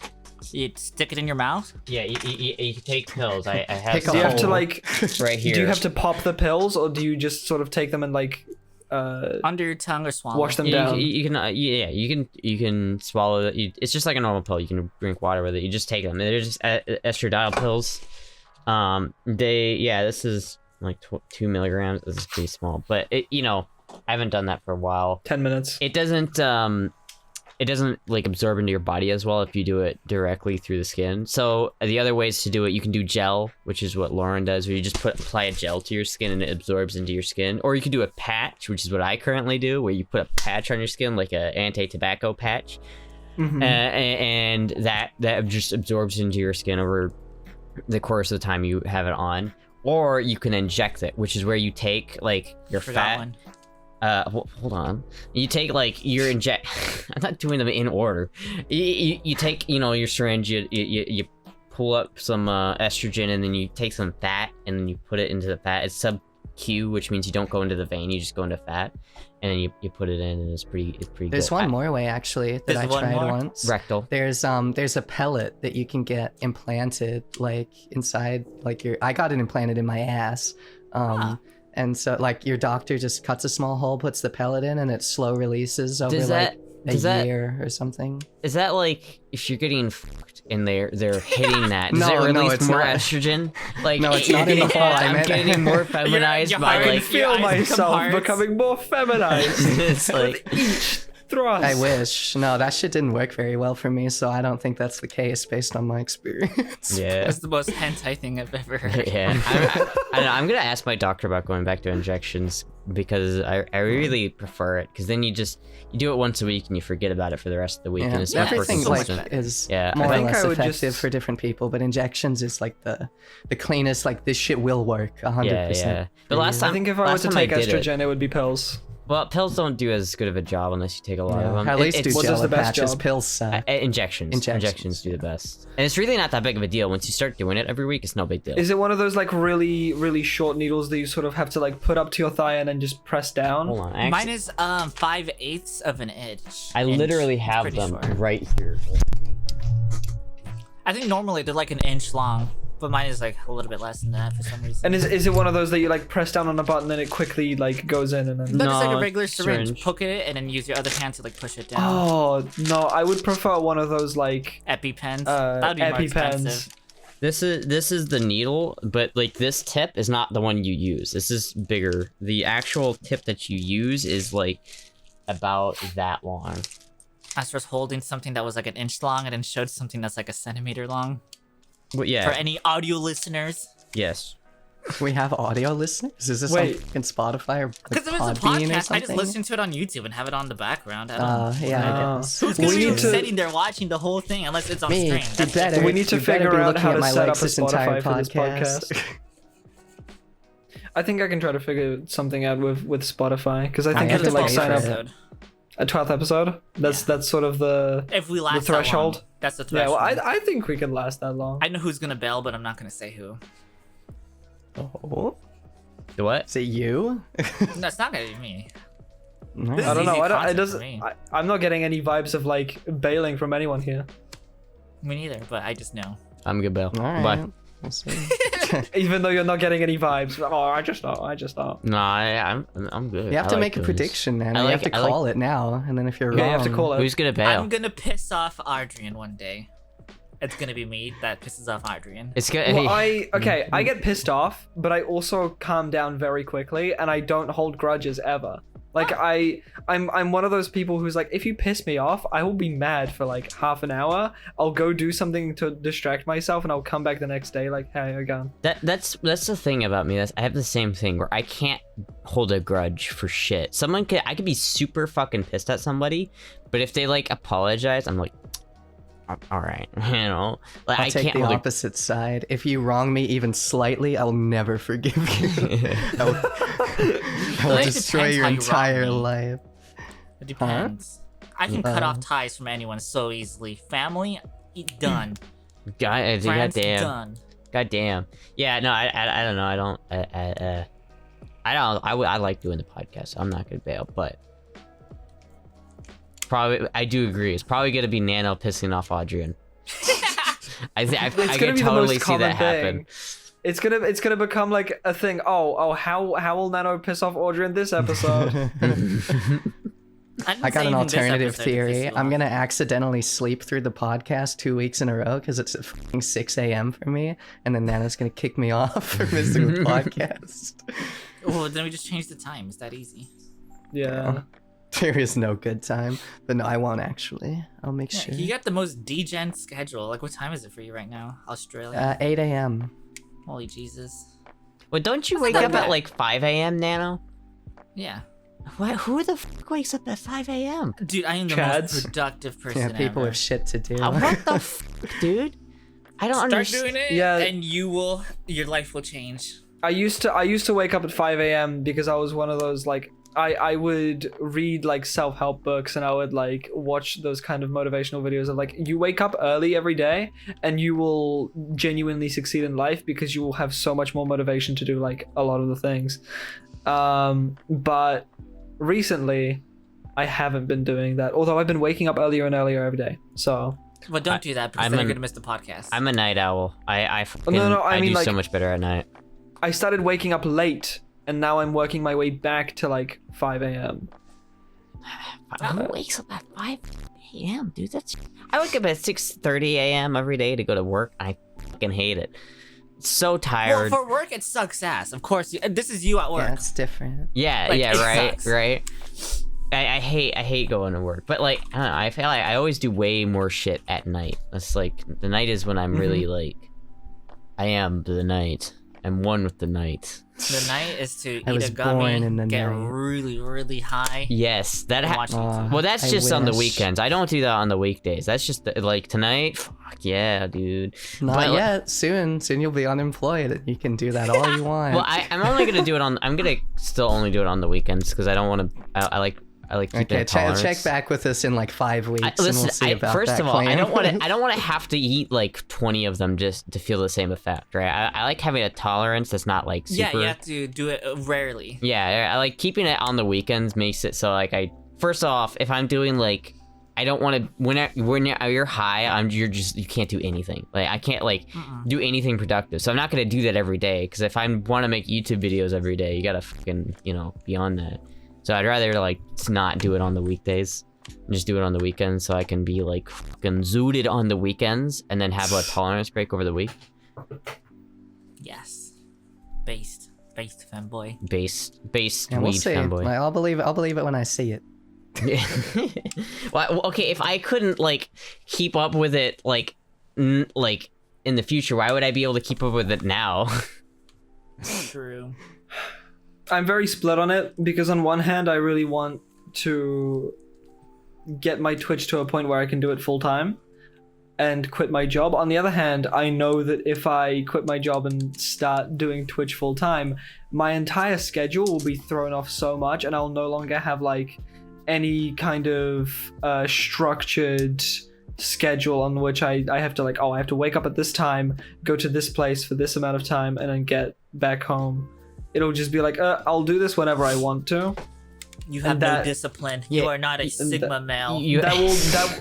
You stick it in your mouth. Yeah, you can take pills. I have Pick a Do you have to hole. like? right here. Do you have to pop the pills, or do you just sort of take them and like Under your tongue or swallow. wash them You, down? you can you can swallow it. It's just like a normal pill. You can drink water with it. You just take them. They're just estradiol pills. This is like 2 milligrams. This is pretty small, but I haven't done that for a while. 10 minutes. It doesn't like absorb into your body as well if you do it directly through the skin. So the other ways to do it, you can do gel, which is what Lauren does, where you just apply a gel to your skin and it absorbs into your skin. Or you can do a patch, which is what I currently do, where you put a patch on your skin, like a anti-tobacco patch, and that just absorbs into your skin over the course of the time you have it on. Or you can inject it, which is where you take like your Forgot fat. one. Hold on. You take like your inject. I'm not doing them in order. You take your syringe. You pull up some estrogen, and then you take some fat, and then you put it into the fat. It's sub-Q, which means you don't go into the vein. You just go into fat, and then you put it in, and it's pretty There's good. one more way actually that There's I one tried more? once. Rectal. There's a pellet that you can get implanted like inside like I got it implanted in my ass. And so like your doctor just cuts a small hole, puts the pellet in, and it slow releases over like a year or something. Is that like if you're getting fucked and they're hitting that? Does No, it no, release it's more not. estrogen? Like No, it's not in the hole. I I'm meant- getting more feminized You're by hiring like. Your Feel eyes become myself hearts. becoming more feminized. It's like Each thrust. I wish. No, that shit didn't work very well for me, so I don't think that's the case based on my experience. yeah. That's the most hentai thing I've ever heard. Yeah, I don't know, I'm gonna ask my doctor about going back to injections because I really prefer it because then you do it once a week and you forget about it for the rest of the week and Yeah, it's much more everything consistent. like is Yeah, I more or think less I would effective just- for different people, but injections is like the cleanest. Like this shit will work 100%. Yeah. But last I time, think if I were last to time take did estrogen, it would be pills. well, pills don't do as good of a job unless you take a lot of them. At least do It's- What does gel the best patches. job? Pills suck. Injections. Injections do the best, and it's really not that big of a deal. Once you start doing it every week, it's no big deal. Is it one of those like really, really short needles that you sort of have to like put up to your thigh and then just press down? Hold on, actually, Mine is 5/8 of an inch. I literally It's have pretty them short. right here. I think normally they're like an inch long, but mine is like a little bit less than that for some reason. And is it one of those that you like press down on a button and it quickly like goes in and then? Look, it's like No, a regular syringe. syringe. Poke it and then use your other hand to like push it down. Oh no, I would prefer one of those like EpiPens. That would be more EpiPens. expensive. This is the needle, but like this tip is not the one you use. This is bigger. The actual tip that you use is like about that long. I was just holding something that was like an inch long and then showed something that's like a centimeter long. But yeah, For any audio listeners. yes. We have audio listeners? Is this on Wait. fucking Spotify or like Because if it's a Podbean or podcast, I something? just listen to it on YouTube and have it on the background. I don't know. Yeah, I guess. Who's gonna We be need to- sitting there watching the whole thing unless it's on Me, stream? you That's better. We need to You better figure be out looking how at to my set up legs a this entire Spotify for this podcast. podcast. I think I can try to figure something out with Spotify because I think I have have to to like pay sign for up it. episode. a 12th episode. That's sort of the If we last threshold. that long, that's the yeah. threshold. Well, I think we can last that long. I know who's gonna bail, but I'm not gonna say who. Oh, The what? is it you? No, it's not gonna be me. No. This I is don't know. easy I don't. It content for doesn't. me. I'm not getting any vibes of like bailing from anyone here. Me neither, but I just know. I'm good, Bill. All right. Bye. We'll see. Even though you're not getting any vibes. Oh, I just know. No, I'm good. You have I to like make a those. prediction, man. I You like- have to I like- call it now, and then if you're Yeah, wrong, you have to call it. Who's gonna bail? I'm gonna piss off Adrian one day. It's gonna be me that pisses off Adrian. It's good. Well, I get pissed off, but I also calm down very quickly, and I don't hold grudges ever. Like I'm one of those people who's like, if you piss me off, I will be mad for like half an hour. I'll go do something to distract myself, and I'll come back the next day like, hey, again. That's the thing about me. I have the same thing where I can't hold a grudge for shit. I could be super fucking pissed at somebody, but if they like apologize, I'm like, all right, you know. Like I'll I take can't the hold opposite side. If you wrong me even slightly, I'll never forgive you. I'll Well, it destroy depends your how you wrong entire me. life. It depends. I can cut Uh. off ties from anyone so easily. Family, done. God Friends, damn. done. God damn. Yeah, no, I don't know. I like doing the podcast. So I'm not gonna bail, but probably I do agree. It's probably gonna be Nano pissing off Adrian. I It's can gonna be the totally most see common that happen. thing. It's gonna become like a thing. How will Nano piss off Audrey in this episode? I got an alternative theory. I'm gonna accidentally sleep through the podcast 2 weeks in a row because it's at fucking 6 a.m. for me, and then Nana's gonna kick me off for missing the podcast. Well, then we just change the time. It's that easy. Yeah. There is no good time, but no, I won't actually. I'll make Yeah, sure. you got the most degen schedule. Like, what time is it for you right now? Australia? 8 a.m. Holy Jesus. Well, don't you That's wake not up at bad. like 5 a.m. Nano? Yeah. What? Who the fuck wakes up at 5 a.m.? Dude, I am the Chads. most productive person Yeah, people ever. have shit to do. What the fuck, dude? I don't Start understand. doing it, Yeah. and your life will change. I used to wake up at 5 a.m. because I was one of those like I would read like self-help books, and I would like watch those kind of motivational videos of like, you wake up early every day and you will genuinely succeed in life because you will have so much more motivation to do like a lot of the things. But recently I haven't been doing that, although I've been waking up earlier and earlier every day. So But don't do that because I'm then you're an- gonna miss the podcast. I'm a night owl. I fucking, no, I I mean, do so like- much better at night. I started waking up late, and now I'm working my way back to like 5 a.m. Who wakes up at 5 a.m., dude? I wake up at 6:30 a.m. every day to go to work. I fucking hate it. It's so Well, tired. for work, it sucks ass. Of course, this is you at work. Yeah, it's different. Yeah, Like, yeah, it right, sucks. right. I hate going to work, but like I don't know, I feel like I always do way more shit at night. It's like the night is when I'm really like, I am the night. I'm one with the night. The night is to I eat was a gummy, born in the get night. really, really high, Yes, that and watch YouTube. well, that's I just on the wish. weekends. I don't do that on the weekdays. That's just like tonight. Fuck yeah, dude. Not But, like- yet. Soon you'll be unemployed, and you can do that all you want. Well, I'm only gonna do it on. I'm gonna still only do it on the weekends because I don't want to. I like keeping okay, a tolerance. check back with us in like 5 weeks, and we'll Listen, see about first that of all, I plan. don't want to. I don't want to have to eat like 20 of them just to feel the same effect, right? I like having a tolerance that's not like super. Yeah, you have to do it rarely. Yeah, I like keeping it on the weekends makes it so like first off, if I'm doing like, I don't want to when you're high, you can't do anything. Like I can't like do anything productive. So I'm not gonna do that every day because if I want to make YouTube videos every day, you gotta fucking be on that. So I'd rather like not do it on the weekdays, and just do it on the weekends so I can be like fucking zooted on the weekends and then have a tolerance break over the week. Yes. Based femboy. Based Yeah, weed we'll see. fanboy. Like, I'll believe it when I see it. Yeah. Well, okay, if I couldn't like keep up with it like in the future, why would I be able to keep up with it now? True. I'm very split on it because on one hand I really want to get my Twitch to a point where I can do it full time and quit my job. On the other hand, I know that if I quit my job and start doing Twitch full time, my entire schedule will be thrown off so much and I'll no longer have like any kind of structured schedule on which I have to like, I have to wake up at this time, go to this place for this amount of time, and then get back home. It'll just be like, I'll do this whenever I want to. You have no discipline. You are not a Sigma male.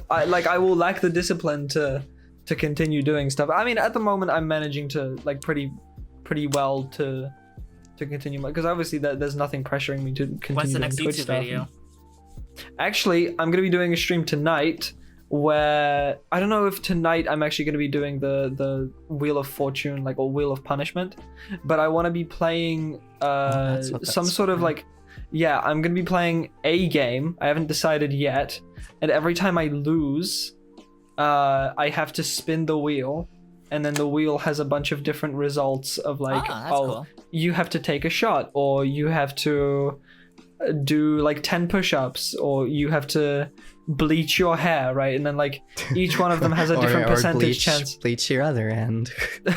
I will lack the discipline to continue doing stuff. I mean, at the moment, I'm managing to like pretty well to continue because obviously there's nothing pressuring me to continue. What's the next Twitch YouTube stuff. video? Actually, I'm gonna be doing a stream tonight where I don't know if tonight I'm actually gonna be doing the Wheel of Fortune, like, or Wheel of Punishment, but I want to be playing some sort of like. Yeah, I'm going to be playing a game. I haven't decided yet. And every time I lose, I have to spin the wheel. And then the wheel has a bunch of different results of like, cool. You have to take a shot, or you have to do like 10 push-ups, or you have to bleach your hair, right? And then like each one of them has a different percentage chance. Bleach your other end. We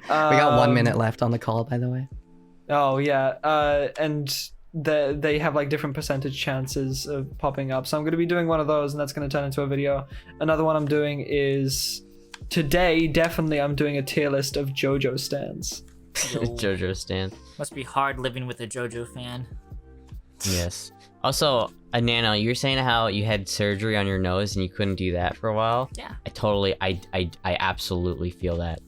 got 1 minute left on the call, by the way. Oh, yeah. And they have like different percentage chances of popping up, so I'm going to be doing one of those, and that's going to turn into a video. Another one I'm doing is today, definitely I'm doing a tier list of JoJo stands. JoJo stand. Must be hard living with a JoJo fan. Yes. Also, Nano, you were saying how you had surgery on your nose and you couldn't do that for a while. Yeah. I absolutely feel that.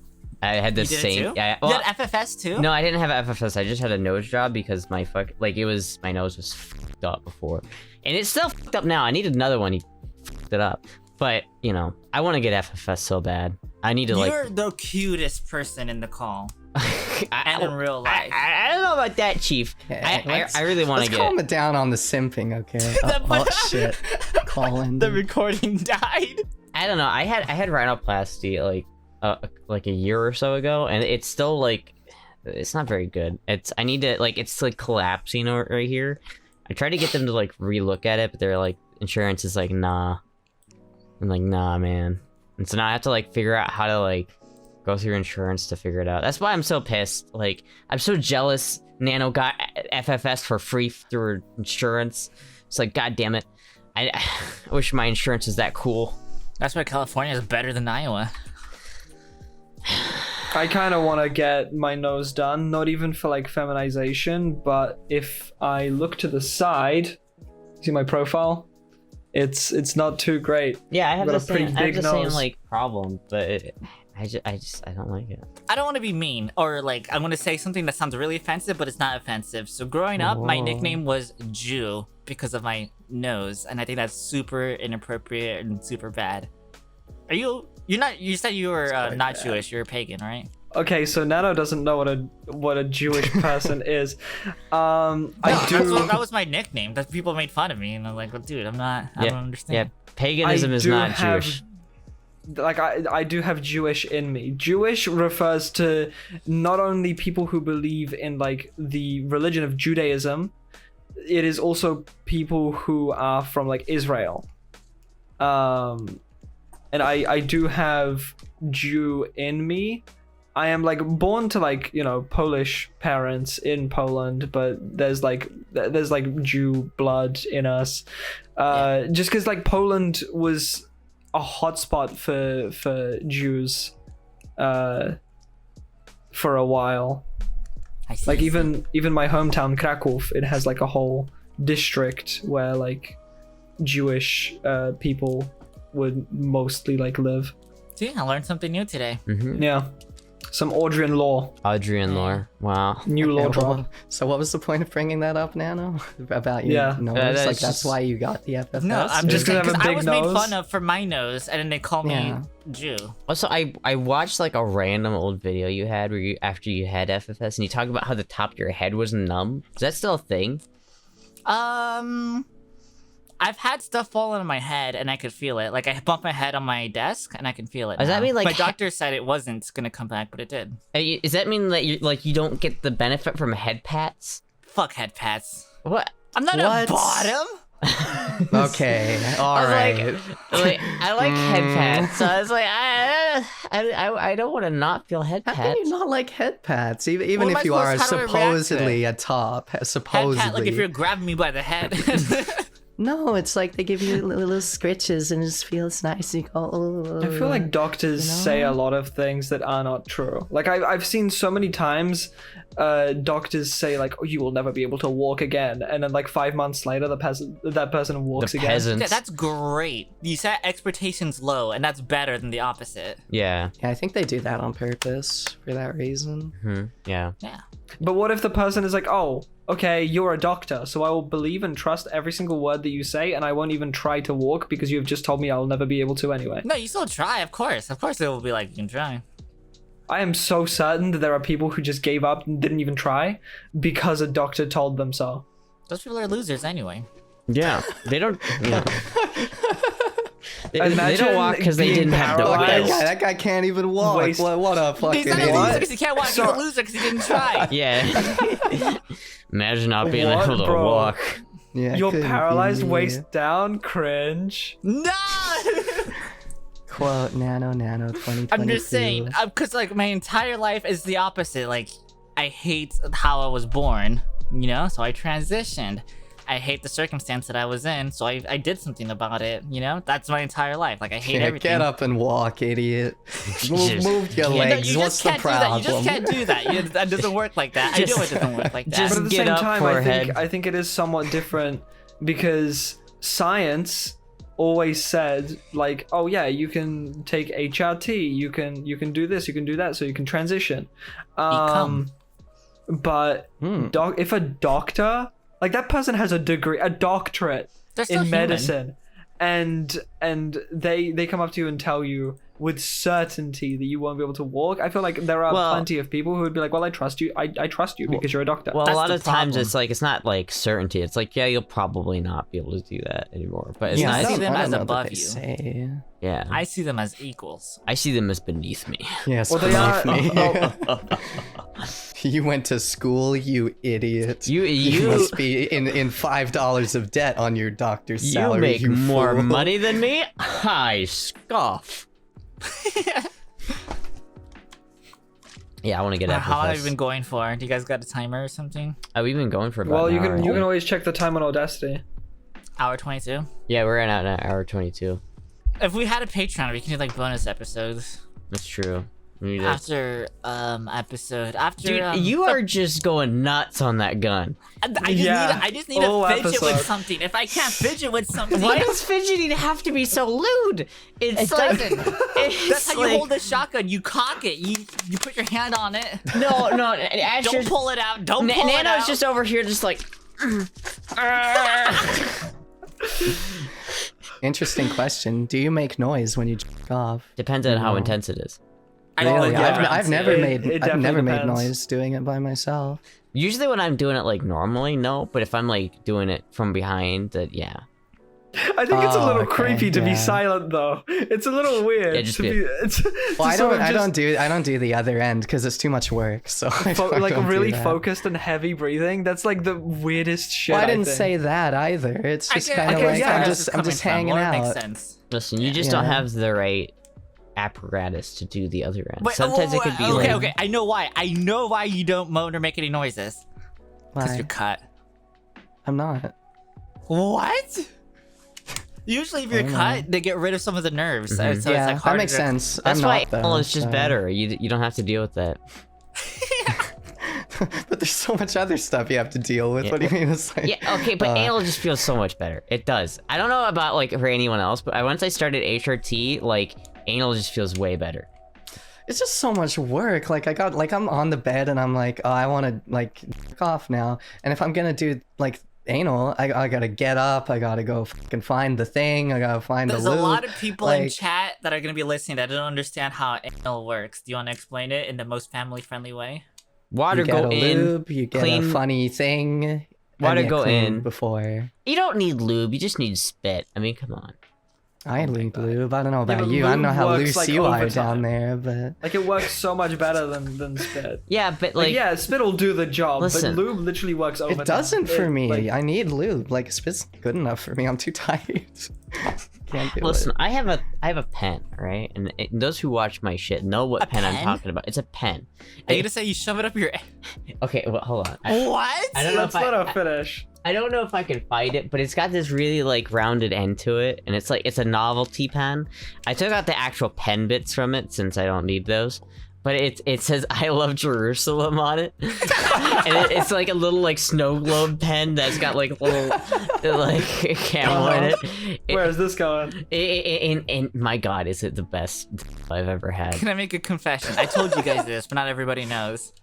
I had the same. Too? Yeah. You had FFS too? No, I didn't have FFS. I just had a nose job because my my nose was fucked up before, and it's still fucked up now. I need another one. He fucked it up, but you know, I want to get FFS so bad. I need to You're the cutest person in the call. And in real life. I don't know about that, Chief. I really want to get. Let's calm it down on the simping, okay? Oh shit! Colin. The recording died. I don't know. I had rhinoplasty like a year or so ago, and it's still like it's not very good. I need to it's like collapsing right here. I tried to get them to like relook at it, but they're like, insurance is like, nah. I'm like, nah, man. And so now I have to like figure out how to like go through insurance to figure it out. That's why I'm so pissed. Like, I'm so jealous Nano got FFS for free through insurance. It's like, god damn it. I wish my insurance was that cool. That's why California is better than Iowa. I kind of want to get my nose done, not even for like feminization, but if I look to the side, see my profile, it's not too great. Yeah, I have the nose. same like problem, but I don't like it. I don't want to be mean, or like I want to say something that sounds really offensive, but it's not offensive. So growing up, my nickname was Jew because of my nose, and I think that's super inappropriate and super bad. You're not. You said you were not Jewish. You're a pagan, right? Okay, so Nano doesn't know what a Jewish person is. That was my nickname. That people made fun of me, and I'm like, well, dude, I'm not. I don't understand. Yeah, paganism is not Jewish. Like I do have Jewish in me. Jewish refers to not only people who believe in like the religion of Judaism, it is also people who are from like Israel. And I do have Jew in me. I am like born to like, you know, Polish parents in Poland, but there's like Jew blood in us. Just because like Poland was a hotspot for Jews for a while. I see. Like even my hometown Kraków, it has like a whole district where like Jewish people would mostly like live. See, I learned something new today. Mm-hmm. Yeah, some Austrian law. Austrian lore. Wow. New law drop. Well, so what was the point of bringing that up, Nano? About you? Yeah. Nose? That's That's why you got the FFS? No, I'm Just just 'cause I have because a I big was nose? made fun of for my nose, and then they call me Jew. Also, I watched like a random old video you had where after you had FFS, and you talk about how the top of your head was numb. Is that still a thing? I've had stuff fall on my head and I could feel it. Like I bumped my head on my desk and I can feel it. Does that now. mean, like, my doctor said it wasn't gonna come back, but it did. Does that mean that you don't get the benefit from head pats? Fuck head pats. What? I'm not What? a bottom. Okay, all I was right. like, I like head pats, so I was like, I don't want to not feel head How pats. can you not like head pats? Even What am if I you are supposed- how do I react to supposedly a top, Head supposedly. pat, like if you're grabbing me by the head. No, it's like they give you little scritches and it just feels nice. You go, oh. I feel like doctors you know? say a lot of things that are not true. Like I've seen so many times doctors say like, oh, you will never be able to walk again, and then like 5 months later that person walks The again. peasants. Yeah, that's great. You set expectations low, and that's better than the opposite. Yeah. Yeah, I think they do that on purpose for that reason. Yeah. Yeah. But what if the person is like, oh, okay, you're a doctor, so I will believe and trust every single word that you say, and I won't even try to walk because you have just told me I'll never be able to anyway. No, you still try, of course. Of course it will be like, you can try. I am so certain that there are people who just gave up and didn't even try because a doctor told them so. Those people are losers anyway. Yeah. They don't. Yeah. They Imagine don't walk because they being didn't have the Look, paralyzed. will. that guy can't even walk. Waste- What a fucking He's not a idiot. loser because he can't walk. He's a loser because he didn't try. Yeah. Imagine not being What, able to bro? walk. Yeah, You're couldn't be paralyzed, me. waist down, cringe. No! Quote, nano, 2022. I'm just saying, because like my entire life is the opposite. Like, I hate how I was born, you know? So I transitioned. I hate the circumstance that I was in, so I did something about it, you know? That's my entire life. Like, I hate Yeah, everything. get up and walk, idiot. Just- Move your No, legs. you What's just the can't do that. problem? You just can't do that. That doesn't work like that. I Just- know it doesn't work like that. just- But at the get same up, time, forehead. I think it is somewhat different because science always said like, oh yeah, you can take HRT, you can do this, you can do that, so you can transition. Become. But if a doctor, like that person has a degree, a doctorate They're still in human. medicine, and they come up to you and tell you with certainty that you won't be able to walk. I feel like there are Well- plenty of people who would be like, well, I trust you. I trust you because you're a doctor. Well, That's a lot the of times problem. it's like it's not like certainty. It's like, yeah, you'll probably not be able to do that anymore. But it's Yeah, not. I see don't- them I don't as know that above they you. say. Yeah. I see them as equals. I see them as beneath me. Yes, Well, they are. believe me. oh, You went to school, you idiot. You must be in $5 of debt on your doctor's you salary. make you more fool. money than me. I scoff. Yeah, I want to get How long have you Applefest. been going for? Do you guys got a timer or something? Oh, we've been going for about well, an you hour. can always check the time on Audacity. Hour 22? Yeah, we're at an hour 22. If we had a Patreon, we can do like bonus episodes. That's true. We need to- After after Dude, you are just going nuts on that gun. I just need Full to fidget episode. with something. If I can't fidget with something, Why does fidgeting have to be so lewd? It's it like, doesn't. it's That's how like, you hold the shotgun. You cock it. You put your hand on it. No, Asher. Don't pull it out. Don't pull it out. Nano's just over here, just like. Interesting question. Do you make noise when you jerk off? Depends on how intense it is. I Really? don't know. I've never It made definitely depends. noise doing it by myself. Usually when I'm doing it like normally, no. But if I'm like doing it from behind, that yeah. I think it's a Oh, little okay, creepy to yeah. be silent though. It's a little weird. Yeah, just to be- be. It's, Well, I to sort don't. of I just don't do the other end because it's too much work. So I don't, like I don't do really that. focused and heavy breathing. That's like the weirdest shit. Well, I didn't think. say that either. It's just I kind of can like see where I'm this is just coming from. hanging Well, it out. makes sense. Listen, you just don't Yeah. have the right apparatus to do the other end. Wait, Sometimes it could be okay, like. okay. I know why. I know why you don't moan or make any noises. Because Why? you're cut. I'm not. What? Usually, if you're cut, they get rid of some of the nerves. So it's yeah, like that harder makes to- sense. That's I'm why not, though, anal is just so- better. You don't have to deal with that. But there's so much other stuff you have to deal with. Yeah. What do you mean? It's like, Yeah, okay, but anal just feels so much better. It does. I don't know about like for anyone else, but once I started HRT, like anal just feels way better. it's just so much work. Like I'm on the bed and I'm like, oh, I want to like jerk off now. And if I'm gonna do like anal, I gotta get up. I gotta go fucking find the thing. I gotta find There's the a lube. lot of people in like- chat that are going to be listening that don't understand how anal works. Do you want to explain it in the most family-friendly way? Water You get go a in. lube. You get clean- a funny thing. water get go clean in. before. You don't need lube. You just need spit. I mean, come on. I need lube. I don't know about but you. I don't know lube how works, loose like, you are over down time. there, but Like it works so much better than spit. Yeah, but Like, like, yeah, spit will do the job, Listen. but lube literally works over it doesn't time. for me. Like, I need lube. Like spit's good enough for me. I'm too tired. Can't do listen. it. I have a pen, right? And those who watch my shit know what pen I'm pen? talking about. It's a pen. Are you gonna say you shove it up your? Okay, well, hold on. What? I don't know that's if not a finish. I don't know if I can find it, but it's got this really like rounded end to it, and it's a novelty pen. I took out the actual pen bits from it since I don't need those, but it says "I love Jerusalem" on it, and it's like a little like snow globe pen that's got like a little like camel in it. Where is this going? And my God, is it the best I've ever had? Can I make a confession? I told you guys this, but not everybody knows.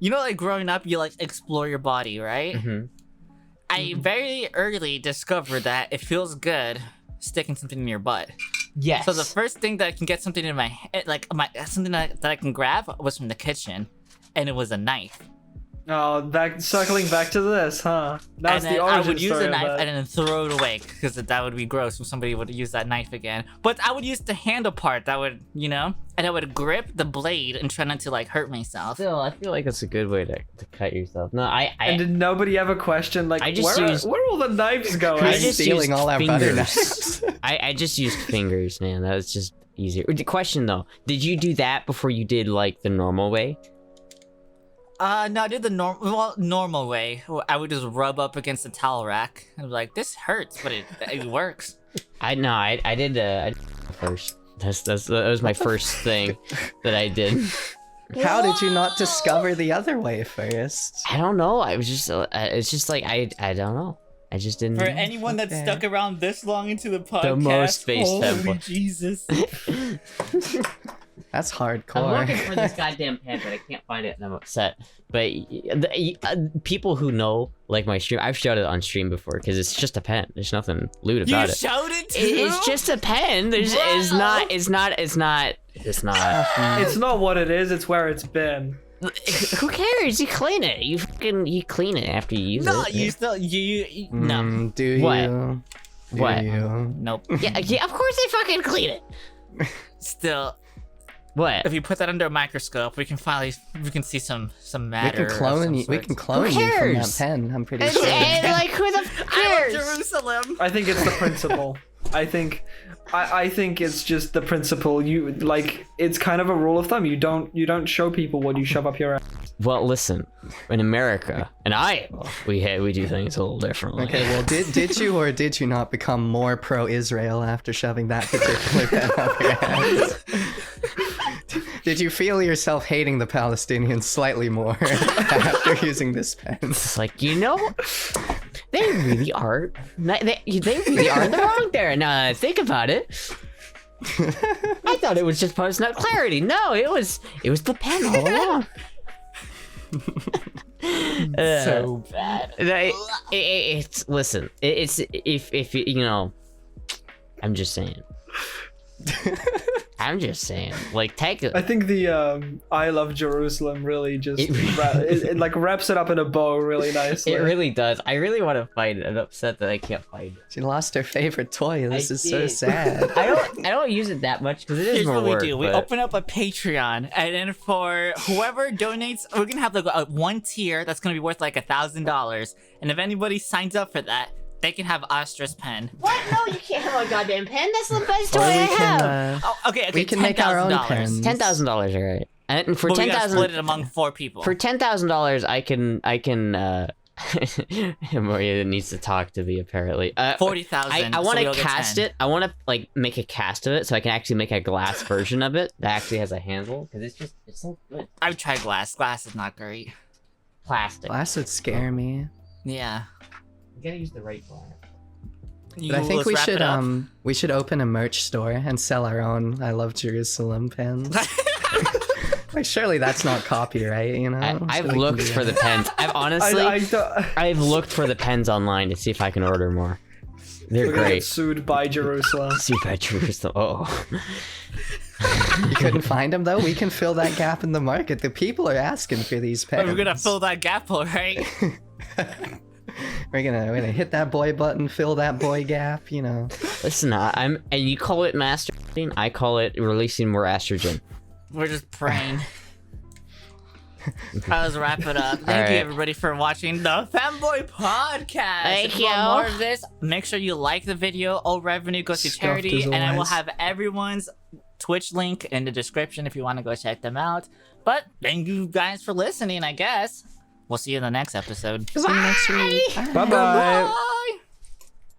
You know, like growing up, you like explore your body, right? Mm-hmm. I very early discovered that it feels good sticking something in your butt. Yes. So the first thing that I can get something in my head, like something that I can grab was from the kitchen, and it was a knife. Oh, circling back to this, huh? That's And the then I origin would use story the of knife that. and then throw it away because that would be gross if somebody would use that knife again. But I would use the handle part that would, and I would grip the blade and try not to like hurt myself. Still, I feel like that's a good way to cut yourself. No, And did nobody ever question, like, I just where used- are all the knives going? I Who's just stealing used all our butter fingers. knives? I just used fingers, man. That was just easier. The question though, did you do that before you did like the normal way? No, I did the normal way. I would just rub up against the towel rack. I was like, this hurts, but it works. I did first. That was my first thing that I did. How did you not discover the other way first? I don't know. I was just it's just like I don't know. I just didn't. For know. anyone that's Okay. stuck around this long into the podcast, The most face holy temple. Jesus. That's I'm hardcore. looking for this goddamn pen, but I can't find it, and I'm upset. But people who know, like my stream, I've showed it on stream before because it's just a pen. There's nothing lewd You about it. showed it too? It's just a pen. There's it's not. It's not what it is, it's where it's been. Who cares? You clean it. You clean it after you use No, it. you still you no. Do you? What? Do What? you? Nope. Yeah, of course they fucking clean it. Still, What? if you put that under a microscope, we can see some We matter. can of clone some you. We sort. can clone you from that cares? pen. I'm pretty And, sure. and, like who the f I cares? love Jerusalem. I think it's the principle. I think it's just the principle. You like it's kind of a rule of thumb. You don't show people what you shove up your ass. Well, listen, in America, and we do things a little differently. Okay, well, did you or did you not become more pro-Israel after shoving that particular pen up your ass? Did you feel yourself hating the Palestinians slightly more after using this pen? It's like, they really are. They really are in the wrong there. Now that I think about it, I thought it was just post-nut clarity. No, it was the pen all along. So bad. It's listen. It's if I'm just saying. I'm just saying. Like, take it. I think the I love Jerusalem really just it like wraps it up in a bow really nicely. It really does. I really want to fight it. I'm upset that I can't fight it. She lost her favorite toy. This I is so did. sad. I don't use it that much because it is Here's more what we work. do. We but- open up a Patreon, and then for whoever donates, we're gonna have like one tier that's gonna be worth like $1,000. And if anybody signs up for that, they can have Astra's pen. What? No, you can't have a goddamn pen. That's the best toy Or I we have. can, Oh, okay. we can make our own $10,000. pens. $10,000, all right. And for But we gotta split $10,000, it among 4 people. for $10,000, I can. Maria needs to talk to me apparently. 40,000. I want so we to all get cast 10. it. I want to like make a cast of it so I can actually make a glass version of it that actually has a handle because it's so good. I would try glass. Glass is not great. Plastic. Glass would scare me. Yeah. You gotta use the right glass. But I think we should open a merch store and sell our own I Love Jerusalem pens. Like surely that's not copyright, you know? I've So we can looked do for the that. pens. I've honestly, don't- I've looked for the pens online to see if I can order more. They're We're gonna get great. sued by Jerusalem. Super Jerusalem. Oh. You couldn't find them though? We can fill that gap in the market. The people are asking for these pens. We're gonna fill that gap hole, right? We're gonna hit that boy button, fill that boy gap, you know. Listen, and you call it masturbating, I call it releasing more estrogen. We're just praying. Let's wrap it up. Thank right. you everybody for watching the Femboy Podcast. Thank If you want you. more of this, make sure you like the video. All revenue goes to Stuffed charity, as and I will always. have everyone's Twitch link in the description if you want to go check them out. But thank you guys for listening, I guess. We'll see you in the next episode. See you next week. Bye bye. Bye.